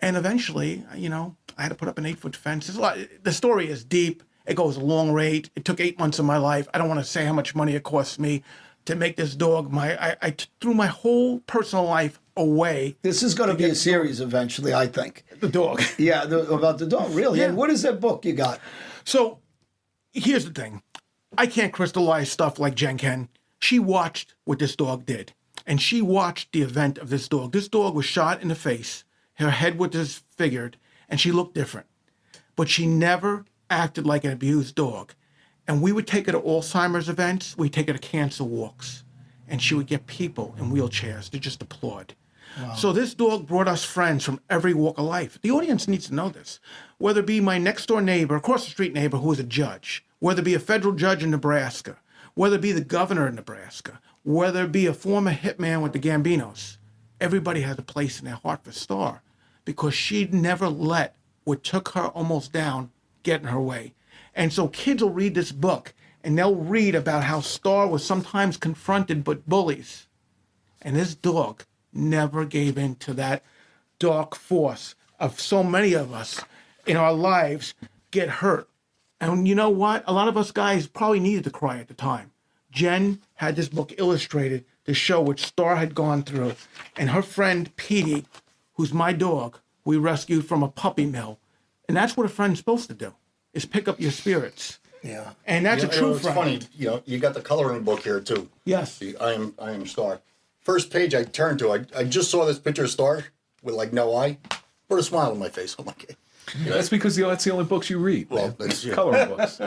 And eventually, I had to put up an 8-foot fence. There's a lot. The story is deep. It goes a long rate. It took 8 months of my life. I don't want to say how much money it cost me to make this dog. I threw my whole personal life away. This is going to be a series eventually, I think. The dog. Yeah, about the dog, really. Yeah. And what is that book you got? So here's the thing. I can't crystallize stuff like Jen can. She watched what this dog did. And she watched the event of this dog. This dog was shot in the face. Her head was disfigured. And she looked different. But she never acted like an abused dog. And we would take her to Alzheimer's events. We'd take her to cancer walks. And she would get people in wheelchairs to just applaud. Wow. So this dog brought us friends from every walk of life. The audience needs to know this. Whether it be my next door neighbor, across the street neighbor who was a judge, whether it be a federal judge in Nebraska, whether it be the governor in Nebraska, whether it be a former hitman with the Gambinos, everybody has a place in their heart for Star because she'd never let what took her almost down get in her way. And so kids will read this book and they'll read about how Star was sometimes confronted by bullies. And this dog never gave in to that dark force of so many of us in our lives get hurt. And you know what? A lot of us guys probably needed to cry at the time. Jen had this book illustrated to show what Star had gone through. And her friend Petey, who's my dog, we rescued from a puppy mill. And that's what a friend's supposed to do, is pick up your spirits. Yeah. And that's a true it's friend. funny. You got the coloring book here too. Yes. The I am Star. First page I turned to, I just saw this picture of Star with like no eye. Put a smile on my face. I'm like, That's because that's the only books you read. Well, man. that's- yeah. Coloring books.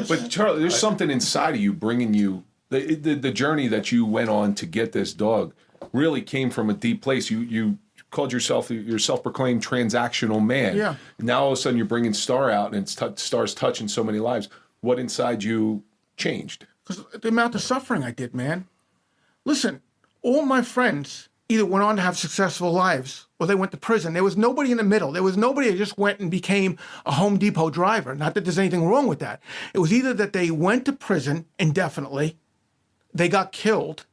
But Charlie, there's something inside of you bringing you the journey that you went on to get this dog really came from a deep place. You called yourself your self-proclaimed transactional man. Yeah. Now all of a sudden you're bringing Star out, and Star's touching so many lives. What inside you changed? Because the amount of suffering I did, man. Listen, all my friends either went on to have successful lives or they went to prison. There was nobody in the middle. There was nobody that just went and became a Home Depot driver. Not that there's anything wrong with that. It was either that they went to prison indefinitely, they got killed.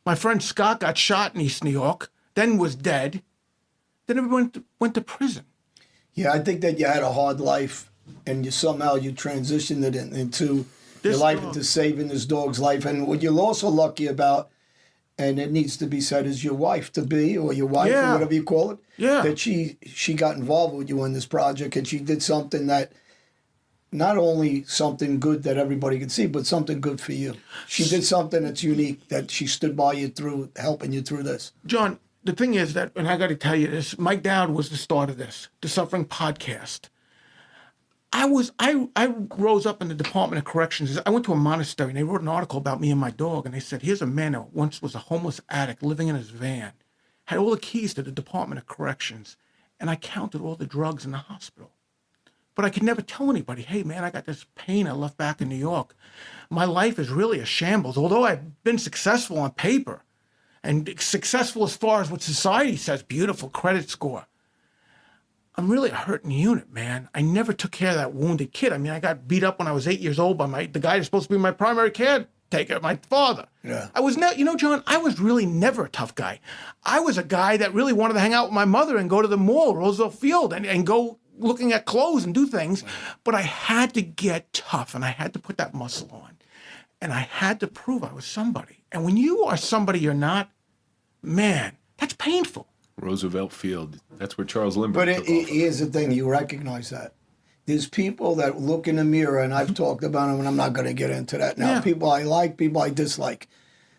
My friend Scott got shot in East New York, then was dead. Then everyone went to prison. Yeah, I think that you had a hard life, and you transitioned it into This your life dog. into saving this dog's life. And what you're also lucky about, and it needs to be said, is your wife to be, or your wife, Yeah. or whatever you call it. Yeah. That she got involved with you in this project, and she did something that, not only something good that everybody could see, but something good for you. She did something that's unique, that she stood by you through, helping you through this. John, the thing is that, and I got to tell you this, Mike Dowd was the start of this, the Suffering Podcast. I rose up in the Department of Corrections. I went to a monastery and they wrote an article about me and my dog, and they said, here's a man who once was a homeless addict living in his van, had all the keys to the Department of Corrections, and I counted all the drugs in the hospital. But I could never tell anybody, hey man, I got this pain I left back in New York. My life is really a shambles. Although I've been successful on paper, and successful as far as what society says, beautiful credit score. I'm really a hurting unit, man. I never took care of that wounded kid. I mean, I got beat up when I was 8 years old by the guy who's supposed to be my primary caretaker, my father. Yeah. I was you know, John, I was really never a tough guy. I was a guy that really wanted to hang out with my mother and go to the mall, Roosevelt Field, and go looking at clothes and do things. But I had to get tough, and I had to put that muscle on. And I had to prove I was somebody. And when you are somebody you're not, man, that's painful. Roosevelt Field. That's where Charles Lindbergh But took off. here's the thing, you recognize that. There's people that look in the mirror, and I've talked about them, and I'm not going to get into that now. Yeah. People I like, people I dislike.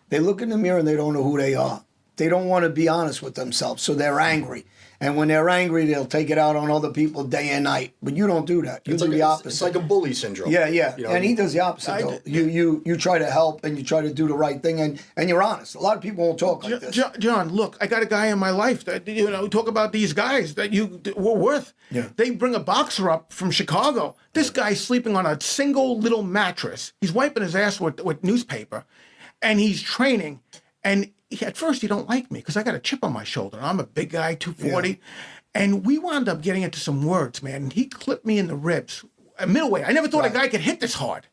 They look in the mirror and they don't know who they are. They don't want to be honest with themselves, so they're angry. And when they're angry, they'll take it out on other people day and night. But you don't do that. You do the opposite. It's like a bully syndrome. Yeah, yeah. You know, And he does the opposite, though. You try to help, and you try to do the right thing, and you're honest. A lot of people won't talk like this. John, look, I got a guy in my life that, you know, talk about these guys that you were with. Yeah. They bring a boxer up from Chicago. This guy's sleeping on a single little mattress. He's wiping his ass with newspaper, and he's training. And at first, he don't like me because I got a chip on my shoulder. I'm a big guy, 240. Yeah. And we wound up getting into some words, man. And he clipped me in the ribs, a middleweight. I never thought a guy could hit this hard.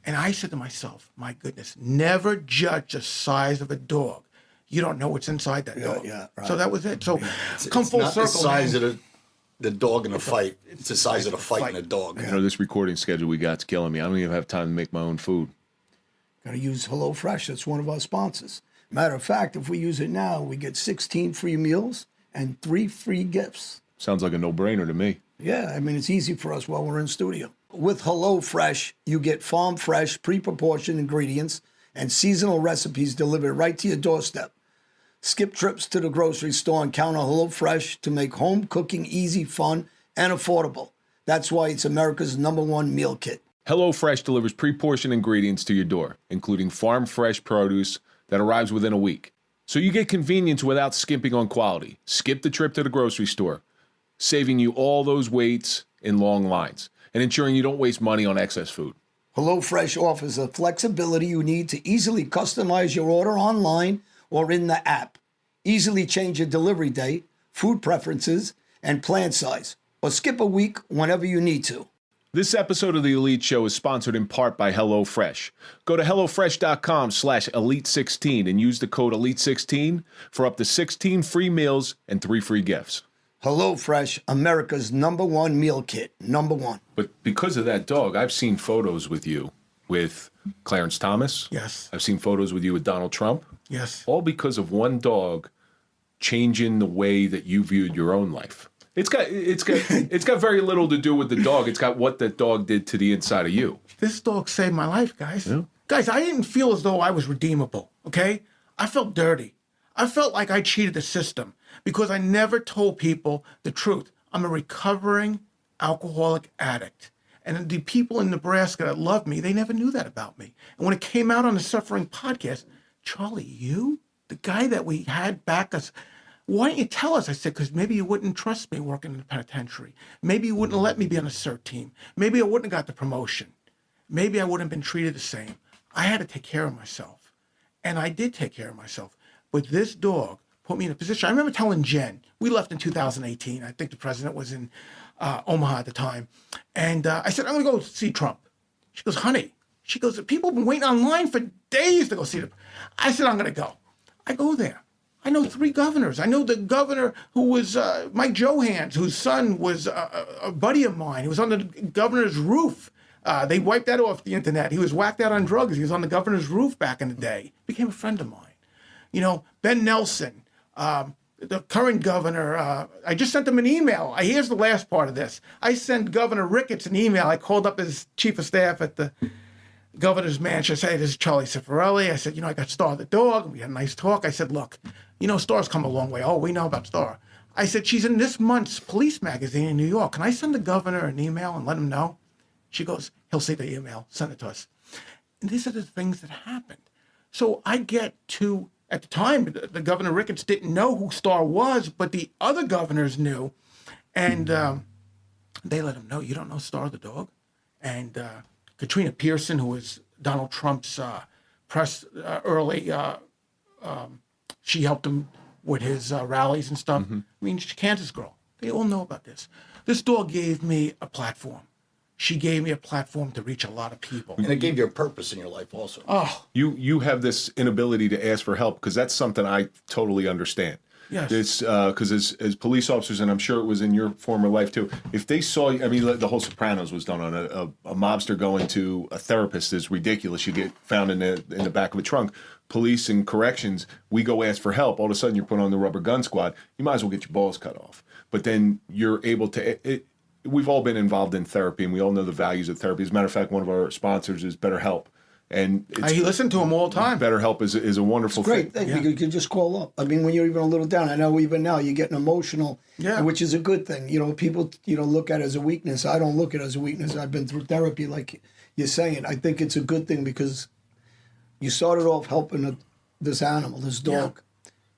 And I said to myself, my goodness, never judge the size of a dog. You don't know what's inside that dog. Yeah, right. So that was it. So come it's full not circle, the size man. of the dog in a fight. It's the size of the fight in a dog. You know, this recording schedule we got's killing me. I don't even have time to make my own food. Got to use HelloFresh. That's one of our sponsors. Matter of fact, if we use it now, we get 16 free meals and 3 free gifts. Sounds like a no-brainer to me. Yeah, I mean, it's easy for us while we're in studio. With HelloFresh, you get farm fresh, pre-proportioned ingredients and seasonal recipes delivered right to your doorstep. Skip trips to the grocery store and count on HelloFresh to make home cooking easy, fun, and affordable. That's why it's America's #1 meal kit. HelloFresh delivers pre-portioned ingredients to your door, including farm fresh produce that arrives within a week. So you get convenience without skimping on quality. Skip the trip to the grocery store, saving you all those waits in long lines and ensuring you don't waste money on excess food. HelloFresh offers the flexibility you need to easily customize your order online or in the app. Easily change your delivery date, food preferences, and plan size, or skip a week whenever you need to. This episode of The Elite Show is sponsored in part by HelloFresh. Go to HelloFresh.com/Elite16 and use the code Elite16 for up to 16 free meals and 3 free gifts. HelloFresh, America's #1 meal kit. #1. But because of that dog, I've seen photos with you with Clarence Thomas. Yes. I've seen photos with you with Donald Trump. Yes. All because of one dog changing the way that you viewed your own life. It's got very little to do with the dog. It's got what that dog did to the inside of you. This dog saved my life, guys. Yeah. Guys, I didn't feel as though I was redeemable, okay? I felt dirty. I felt like I cheated the system because I never told people the truth. I'm a recovering alcoholic addict. And the people in Nebraska that loved me, they never knew that about me. And when it came out on the Suffering podcast, Charlie, you, the guy that we had back us, why don't you tell us? I said, because maybe you wouldn't trust me working in the penitentiary. Maybe you wouldn't let me be on a CERT team. Maybe I wouldn't have got the promotion. Maybe I wouldn't have been treated the same. I had to take care of myself. And I did take care of myself. But this dog put me in a position. I remember telling Jen, we left in 2018. I think the president was in Omaha at the time. And I said, I'm going to go see Trump. She goes, honey. She goes, people have been waiting online for days to go see him. I said, I'm going to go. I go there. I know 3 governors. I know the governor who was Mike Johans, whose son was a buddy of mine. He was on the governor's roof. They wiped that off the internet. He was whacked out on drugs. He was on the governor's roof back in the day. Became a friend of mine. You know, Ben Nelson, the current governor. I just sent him an email. Here's the last part of this. I sent Governor Ricketts an email. I called up his chief of staff at the governor's mansion. I said, this is Charlie Cifarelli. I said, you know, I got Star the dog. We had a nice talk. I said, look, you know, Star's come a long way. Oh, we know about Star. I said, she's in this month's police magazine in New York. Can I send the governor an email and let him know? She goes, he'll see the email. Send it to us. And these are the things that happened. So I get to, at the time, the Governor Ricketts didn't know who Star was, but the other governors knew. And they let him know, you don't know Star the dog? And Katrina Pearson, who was Donald Trump's early She helped him with his rallies and stuff. I mean, she's a Kansas girl. They all know about this. This dog gave me a platform. She gave me a platform to reach a lot of people. And it gave you a purpose in your life also. Oh, You have this inability to ask for help because that's something I totally understand. yes. This because as police officers, and I'm sure it was in your former life too. If they saw you, I mean, the whole Sopranos was done on a mobster going to a therapist is ridiculous. You get found in the back of a trunk. Police and corrections, we go ask for help. All of a sudden, you're put on the rubber gun squad. You might as well get your balls cut off. But then you're able to. We've all been involved in therapy, and we all know the values of therapy. As a matter of fact, one of our sponsors is BetterHelp, and I listen to him all the time. BetterHelp is a wonderful Great thing. thing. You can just call up. I mean, when you're even a little down, I know even now you're getting emotional, which is a good thing. You know, people, look at it as a weakness. I don't look at it as a weakness. I've been through therapy, like you're saying. I think it's a good thing because you started off helping this animal, this dog.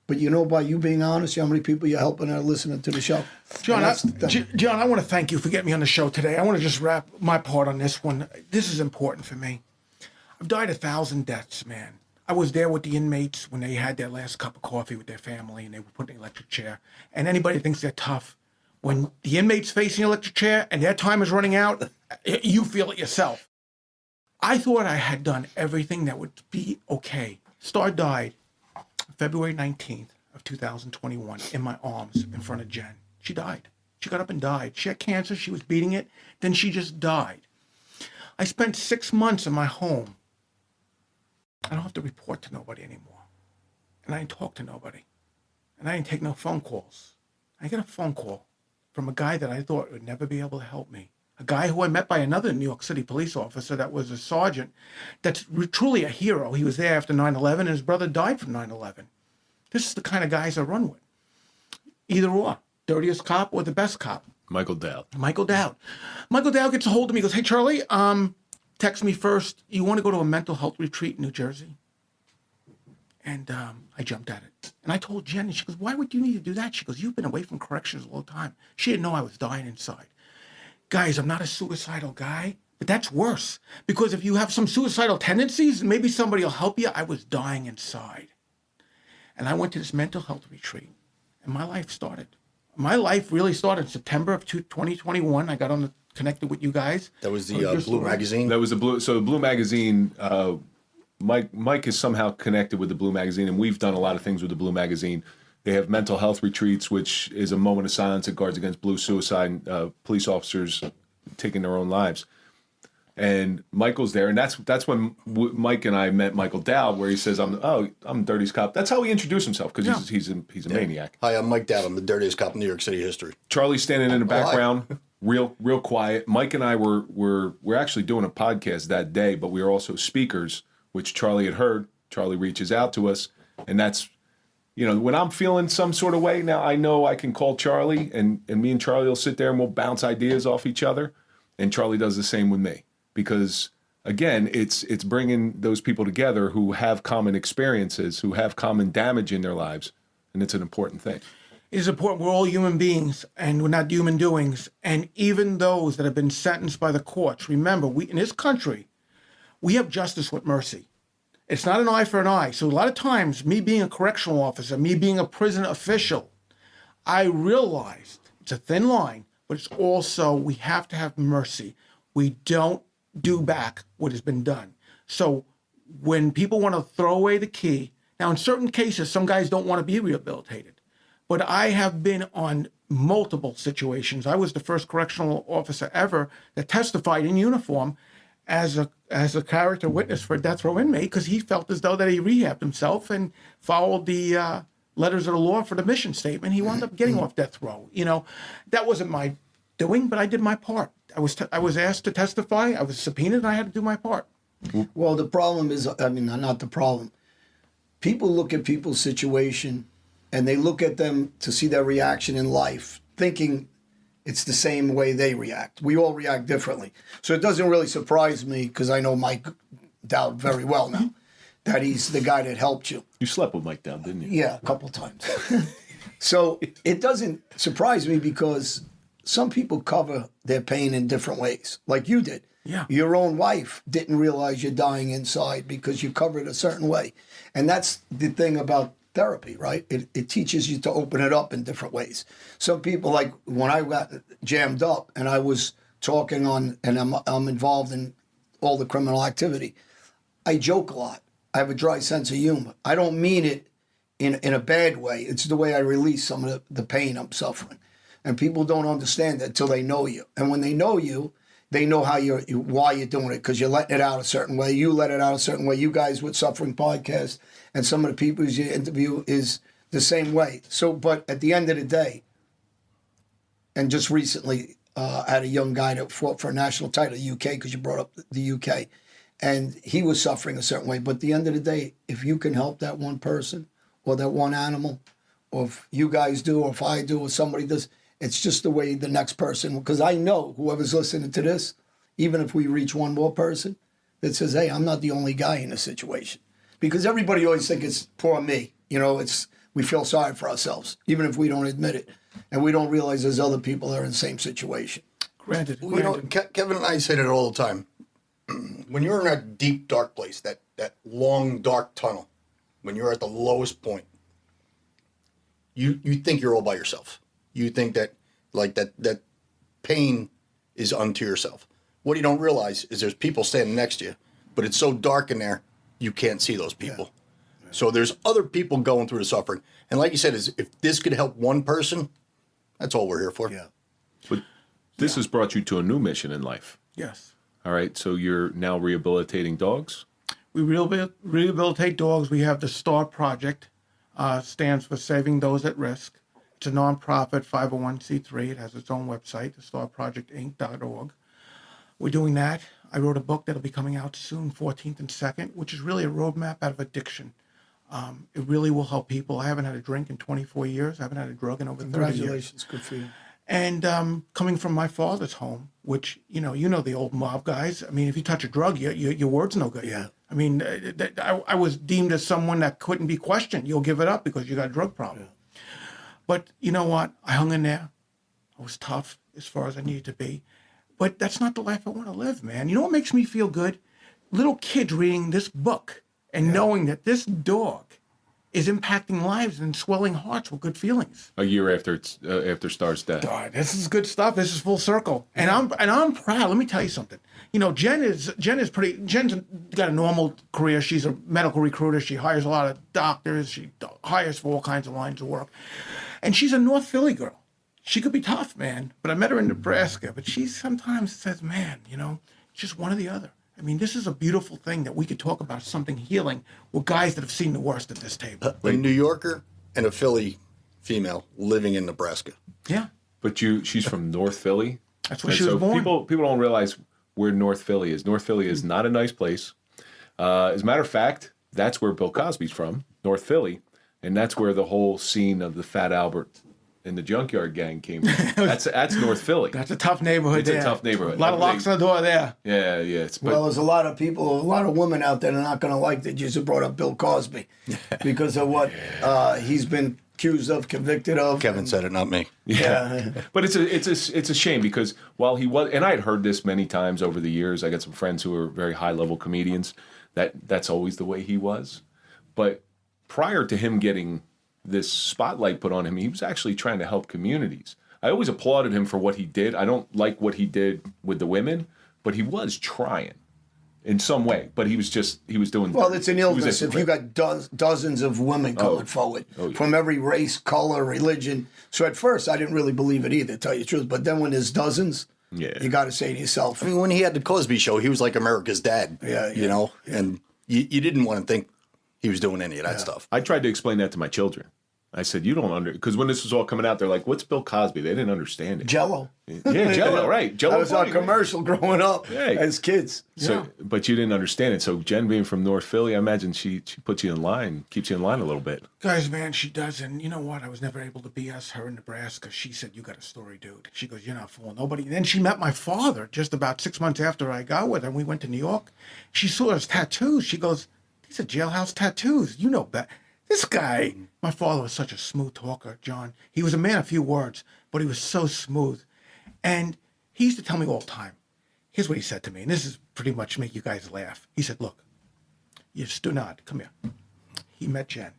But by you being honest, how many people you're helping that are listening to the show. John, I want to thank you for getting me on the show today. I want to just wrap my part on this one. This is important for me. I've died 1,000 deaths, man. I was there with the inmates when they had their last cup of coffee with their family and they were put in the electric chair. And anybody thinks they're tough, when the inmate's facing the electric chair and their time is running out, you feel it yourself. I thought I had done everything that would be okay. Star died February 19th of 2021 in my arms in front of Jen. She died. She got up and died. She had cancer. She was beating it. Then she just died. I spent 6 months in my home. I don't have to report to nobody anymore. And I didn't talk to nobody. And I didn't take no phone calls. I got a phone call from a guy that I thought would never be able to help me. A guy who I met by another New York City police officer that was a sergeant that's truly a hero. He was there after 9/11 and his brother died from 9/11. This is the kind of guys I run with. Either or. Dirtiest cop or the best cop. Michael Dowd. Michael Dowd. Michael Dowd gets a hold of me. He goes, "Hey, Charlie, text me first. You want to go to a mental health retreat in New Jersey?" And I jumped at it. And I told Jen, and she goes, "Why would you need to do that?" She goes, "You've been away from corrections a long time." She didn't know I was dying inside. Guys, I'm not a suicidal guy, but that's worse. Because if you have some suicidal tendencies, maybe somebody will help you. I was dying inside. And I went to this mental health retreat, and my life started. My life really started in September of 2021. I got connected with you guys. That was the Blue Magazine? That was the Blue. So the Blue Magazine, Mike is somehow connected with the Blue Magazine, and we've done a lot of things with the Blue Magazine. They have mental health retreats, which is a moment of silence that guards against blue suicide, police officers taking their own lives. And Michael's there, and that's when Mike and I met Michael Dowd, where he says, "I'm Dirty's cop." That's how he introduced himself because he's a maniac. Hi, I'm Mike Dowd. I'm the dirtiest cop in New York City history. Charlie's standing in the background, real quiet. Mike and I we're actually doing a podcast that day, but we are also speakers, which Charlie had heard. Charlie reaches out to us, and that's, when I'm feeling some sort of way, now I know I can call Charlie, and me and Charlie will sit there and we'll bounce ideas off each other, and Charlie does the same with me. Because again, it's bringing those people together who have common experiences, who have common damage in their lives, and it's an important thing. It is important. We're all human beings, and we're not human doings. And even those that have been sentenced by the courts, remember, in this country, we have justice with mercy. It's not an eye for an eye. So a lot of times, me being a correctional officer, me being a prison official, I realized it's a thin line, but it's also we have to have mercy. We don't do back what has been done. So when people want to throw away the key, now in certain cases, some guys don't want to be rehabilitated, but I have been on multiple situations. I was the first correctional officer ever that testified in uniform as a character witness for a death row inmate because he felt as though that he rehabbed himself and followed the letters of the law for the mission statement. He wound up getting off death row. That wasn't my doing, but I did my part. I was asked to testify. I was subpoenaed, and I had to do my part. Well, the problem is, not the problem. People look at people's situation, and they look at them to see their reaction in life, thinking it's the same way they react. We all react differently. So it doesn't really surprise me, because I know Mike Dowd very well now, that he's the guy that helped you. You slept with Mike Dowd, didn't you? Yeah, a couple times. So it doesn't surprise me because some people cover their pain in different ways, like you did. Yeah. Your own wife didn't realize you're dying inside because you covered a certain way. And that's the thing about therapy, right? It teaches you to open it up in different ways. Some people, like when I got jammed up and I was talking on, and I'm involved in all the criminal activity, I joke a lot. I have a dry sense of humor. I don't mean it in a bad way. It's the way I release some of the pain I'm suffering. And people don't understand that until they know you. And when they know you, they know why you're doing it, because you're letting it out a certain way. You let it out a certain way. You guys with Suffering Podcast and some of the people you interview is the same way. So, but at the end of the day, and just recently, I had a young guy that fought for a national title, UK, because you brought up the UK, and he was suffering a certain way. But at the end of the day, if you can help that one person or that one animal, or if you guys do, or if I do, or somebody does, it's just the way the next person, because I know whoever's listening to this, even if we reach one more person that says, hey, I'm not the only guy in this situation. Because everybody always thinks it's poor me. You know, we feel sorry for ourselves, even if we don't admit it. And we don't realize there's other people that are in the same situation. Granted. You know, Kevin and I say that all the time. When you're in that deep, dark place, that long, dark tunnel, when you're at the lowest point, you think you're all by yourself. You think that, like, that pain is unto yourself. What you don't realize is there's people standing next to you, but it's so dark in there, you can't see those people. Yeah. So there's other people going through the suffering. And like you said, if this could help one person, that's all we're here for. Yeah. But this has brought you to a new mission in life. Yes. All right, so you're now rehabilitating dogs? We rehabilitate dogs. We have the STAR Project, stands for Saving Those at Risk. It's a nonprofit 501c3. It has its own website, thestarprojectinc.org. We're doing that. I wrote a book that'll be coming out soon, 14th and 2nd, which is really a roadmap out of addiction. It really will help people. I haven't had a drink in 24 years. I haven't had a drug in over 30 years. Congratulations. Good for you. And coming from my father's home, which, you know the old mob guys. I mean, if you touch a drug, your word's no good. Yeah. I mean, I was deemed as someone that couldn't be questioned. You'll give it up because you got a drug problem. Yeah. But you know what? I hung in there. I was tough as far as I needed to be. But that's not the life I want to live, man. You know what makes me feel good? Little kids reading this book and knowing that this dog is impacting lives and swelling hearts with good feelings. A year after Star's death. God, this is good stuff. This is full circle, and I'm proud. Let me tell you something. You know, Jen's got a normal career. She's a medical recruiter. She hires a lot of doctors. She hires for all kinds of lines of work, and she's a North Philly girl. She could be tough, man. But I met her in Nebraska. But she sometimes says, "Man, you know, it's just one or the other." I mean, this is a beautiful thing that we could talk about something healing with guys that have seen the worst at this table. A New Yorker and a Philly female living in Nebraska. Yeah. But she's from North Philly. That's where she was born. People don't realize where North Philly is. North Philly is not a nice place. As a matter of fact, that's where Bill Cosby's from, North Philly. And that's where the whole scene of the Fat Albert and the Junkyard Gang came from. That's North Philly. That's a tough neighborhood there. It's a tough neighborhood. A lot of locks on the door there. Yeah. Well, there's a lot of women out there that are not going to like that you just brought up Bill Cosby because of what he's been accused of, convicted of. Kevin said it, not me. Yeah. But it's a shame because while he was, and I had heard this many times over the years, I got some friends who are very high level comedians, that's always the way he was. But prior to him getting this spotlight put on him, he was actually trying to help communities. I always applauded him for what he did. I don't like what he did with the women, but he was trying in some way. But he was doing. Well, it's an illness. If you got dozens of women coming forward from every race, color, religion. So at first, I didn't really believe it either, to tell you the truth. But then when there's dozens, you got to say to yourself. I mean, when he had the Cosby Show, he was like America's dad. Yeah. You know, and you didn't want to think he was doing any of that stuff. I tried to explain that to my children. I said, you don't because when this was all coming out, they're like, what's Bill Cosby? They didn't understand it. Jello. Yeah, Jello, right. Jello that was our commercial growing up as kids. So, but you didn't understand it. So Jen being from North Philly, I imagine she puts you in line, keeps you in line a little bit. Guys, man, she does. And you know what? I was never able to BS her in Nebraska. She said, you got a story, dude. She goes, you're not fooling nobody. And then she met my father just about 6 months after I got with her. And we went to New York. She saw his tattoos. She goes, these are jailhouse tattoos. You know better. This guy, my father was such a smooth talker, John. He was a man of few words, but he was so smooth. And he used to tell me all the time, here's what he said to me, and this is pretty much make you guys laugh. He said, look, you do not, come here. He met Jen,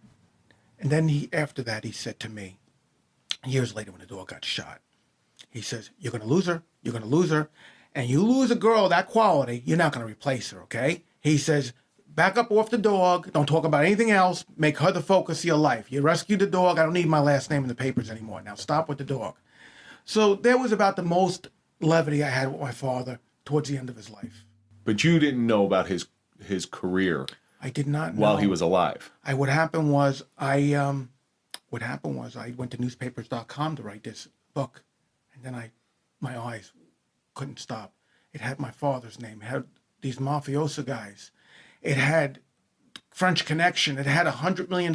And then after that, he said to me, years later when the dog got shot, he says, you're going to lose her. You're going to lose her. And you lose a girl of that quality, you're not going to replace her, okay? He says, back up off the dog. Don't talk about anything else. Make her the focus of your life. You rescued the dog. I don't need my last name in the papers anymore. Now stop with the dog. So that was about the most levity I had with my father towards the end of his life. But you didn't know about his career I did not know. while he was alive. What happened was I went to newspapers.com to write this book, and then my eyes couldn't stop. It had my father's name. It had these mafioso guys. It had French Connection. It had $100 million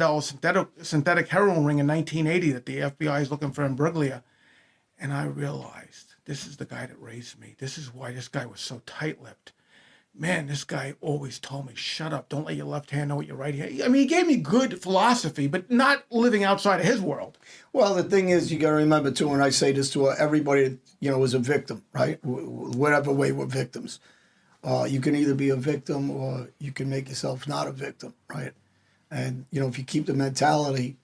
synthetic heroin ring in 1980 that the FBI is looking for in Bruglia. And I realized this is the guy that raised me. This is why this guy was so tight-lipped. Man, this guy always told me, shut up, don't let your left hand know what your right hand. I mean, he gave me good philosophy, but not living outside of his world. Well, the thing is, you got to remember too, and I say this to everybody, is a victim, right? Whatever way we're victims. You can either be a victim or you can make yourself not a victim, right? And, if you keep the mentality,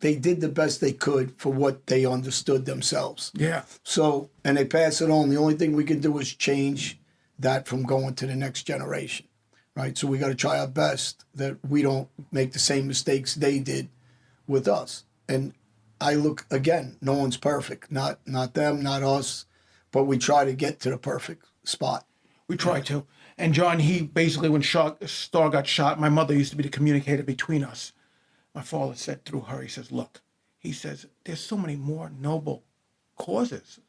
they did the best they could for what they understood themselves. Yeah. So, and they pass it on. The only thing we can do is change that from going to the next generation, right? So we got to try our best that we don't make the same mistakes they did with us. And I look, again, no one's perfect, not them, not us, but we try to get to the perfect spot. We try to. And John, he basically, when Star got shot, my mother used to be the communicator between us. My father said through her, he says, look, he says, there's so many more noble causes.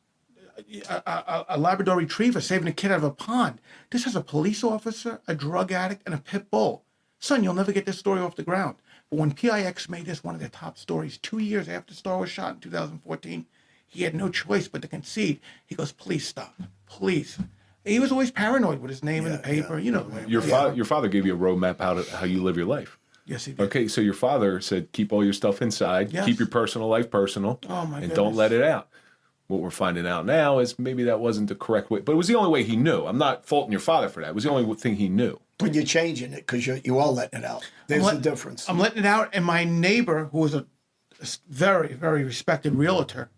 A Labrador Retriever saving a kid out of a pond. This has a police officer, a drug addict, and a pit bull. Son, you'll never get this story off the ground. But when PIX made this one of their top stories 2 years after Star was shot in 2014, he had no choice but to concede. He goes, please stop, please. He was always paranoid with his name in the paper. Your father gave you a roadmap how you live your life. Yes, he did. Okay, so your father said, keep all your stuff inside, Yes. keep your personal life personal, Oh, my and goodness. don't let it out. What we're finding out now is maybe that wasn't the correct way, but it was the only way he knew. I'm not faulting your father for that. It was the only thing he knew. But you're changing it because you are letting it out. There's the difference. I'm letting it out, and my neighbor, who was a very, very respected realtor,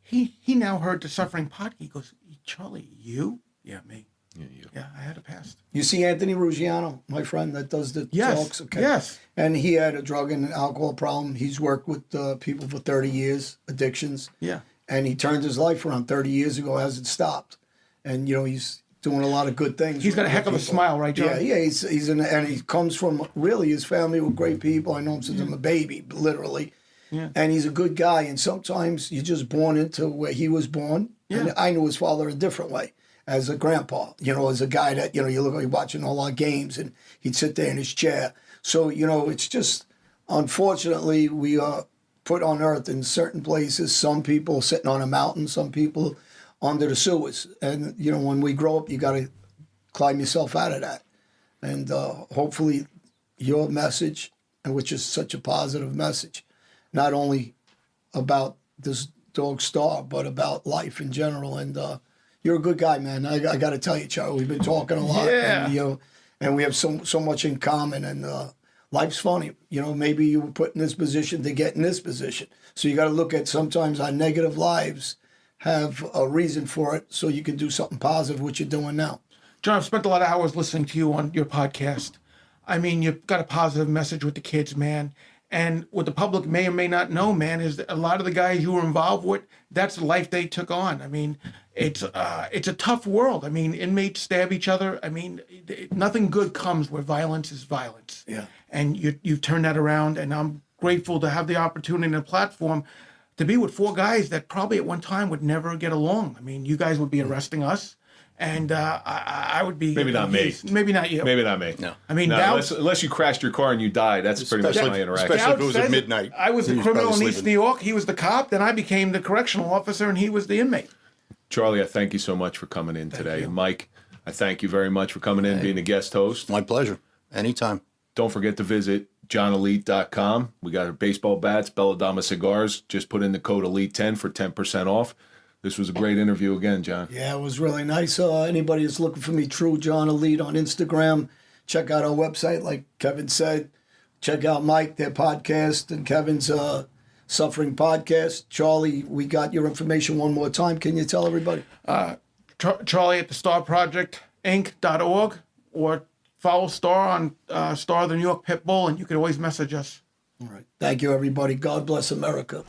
he now heard the Suffering podcast. He goes, Charlie, you? Yeah, me. Yeah, you. Yeah, I had a past. You see Anthony Ruggiano, my friend that does the Yes, talks? Okay. yes. And he had a drug and alcohol problem. He's worked with people for 30 years, addictions. Yeah. And he turned his life around 30 years ago, hasn't stopped. And, he's doing a lot of good things. He's got a heck of a smile, right, John? Yeah, and he comes from, really, his family were great people. I know him since I'm a baby, literally. Yeah. And he's a good guy. And sometimes you're just born into where he was born. Yeah. And I knew his father a different way. As a grandpa, as a guy that, you're watching all our games and he'd sit there in his chair. So, it's just, unfortunately, we are put on earth in certain places. Some people sitting on a mountain, some people under the sewers. And, when we grow up, you got to climb yourself out of that. And hopefully your message, and which is such a positive message, not only about this dog Star, but about life in general. And, you're a good guy, man. I got to tell you, Charlie, we've been talking a lot. Yeah. And, and we have so much in common. And life's funny. Maybe you were put in this position to get in this position. So you got to look at sometimes our negative lives have a reason for it so you can do something positive, what you're doing now. John, I've spent a lot of hours listening to you on your podcast. I mean, you've got a positive message with the kids, man. And what the public may or may not know, man, is that a lot of the guys you were involved with, that's the life they took on. I mean, it's a tough world. I mean, inmates stab each other. I mean, nothing good comes where violence is violence. Yeah. And you've turned that around, and I'm grateful to have the opportunity and the platform to be with four guys that probably at one time would never get along. I mean, you guys would be arresting us. And I would be... Maybe not me. Maybe not you. Maybe not me. No. I mean, No, Dowd, unless you crashed your car and you died, that's pretty much my interaction. especially if it was at says midnight. I was He the was criminal probably in East sleeping. New York. He was the cop. Then I became the correctional officer, and he was the inmate. Charlie, I thank you so much for coming in today. you. And Mike, I thank you very much for coming in, being a guest host. My pleasure. Anytime. Don't forget to visit johnelite.com. We got our baseball bats, Belladama cigars. Just put in the code ELITE10 for 10% off. This was a great interview again, John. Yeah, it was really nice. Anybody that's looking for me, True John Elite on Instagram, check out our website, like Kevin said. Check out Mike, their podcast, and Kevin's Suffering Podcast. Charlie, we got your information one more time. Can you tell everybody? Charlie at the StarProjectInc.org, or follow Star on Star of the New York Pitbull, and you can always message us. All right. Thank you, everybody. God bless America.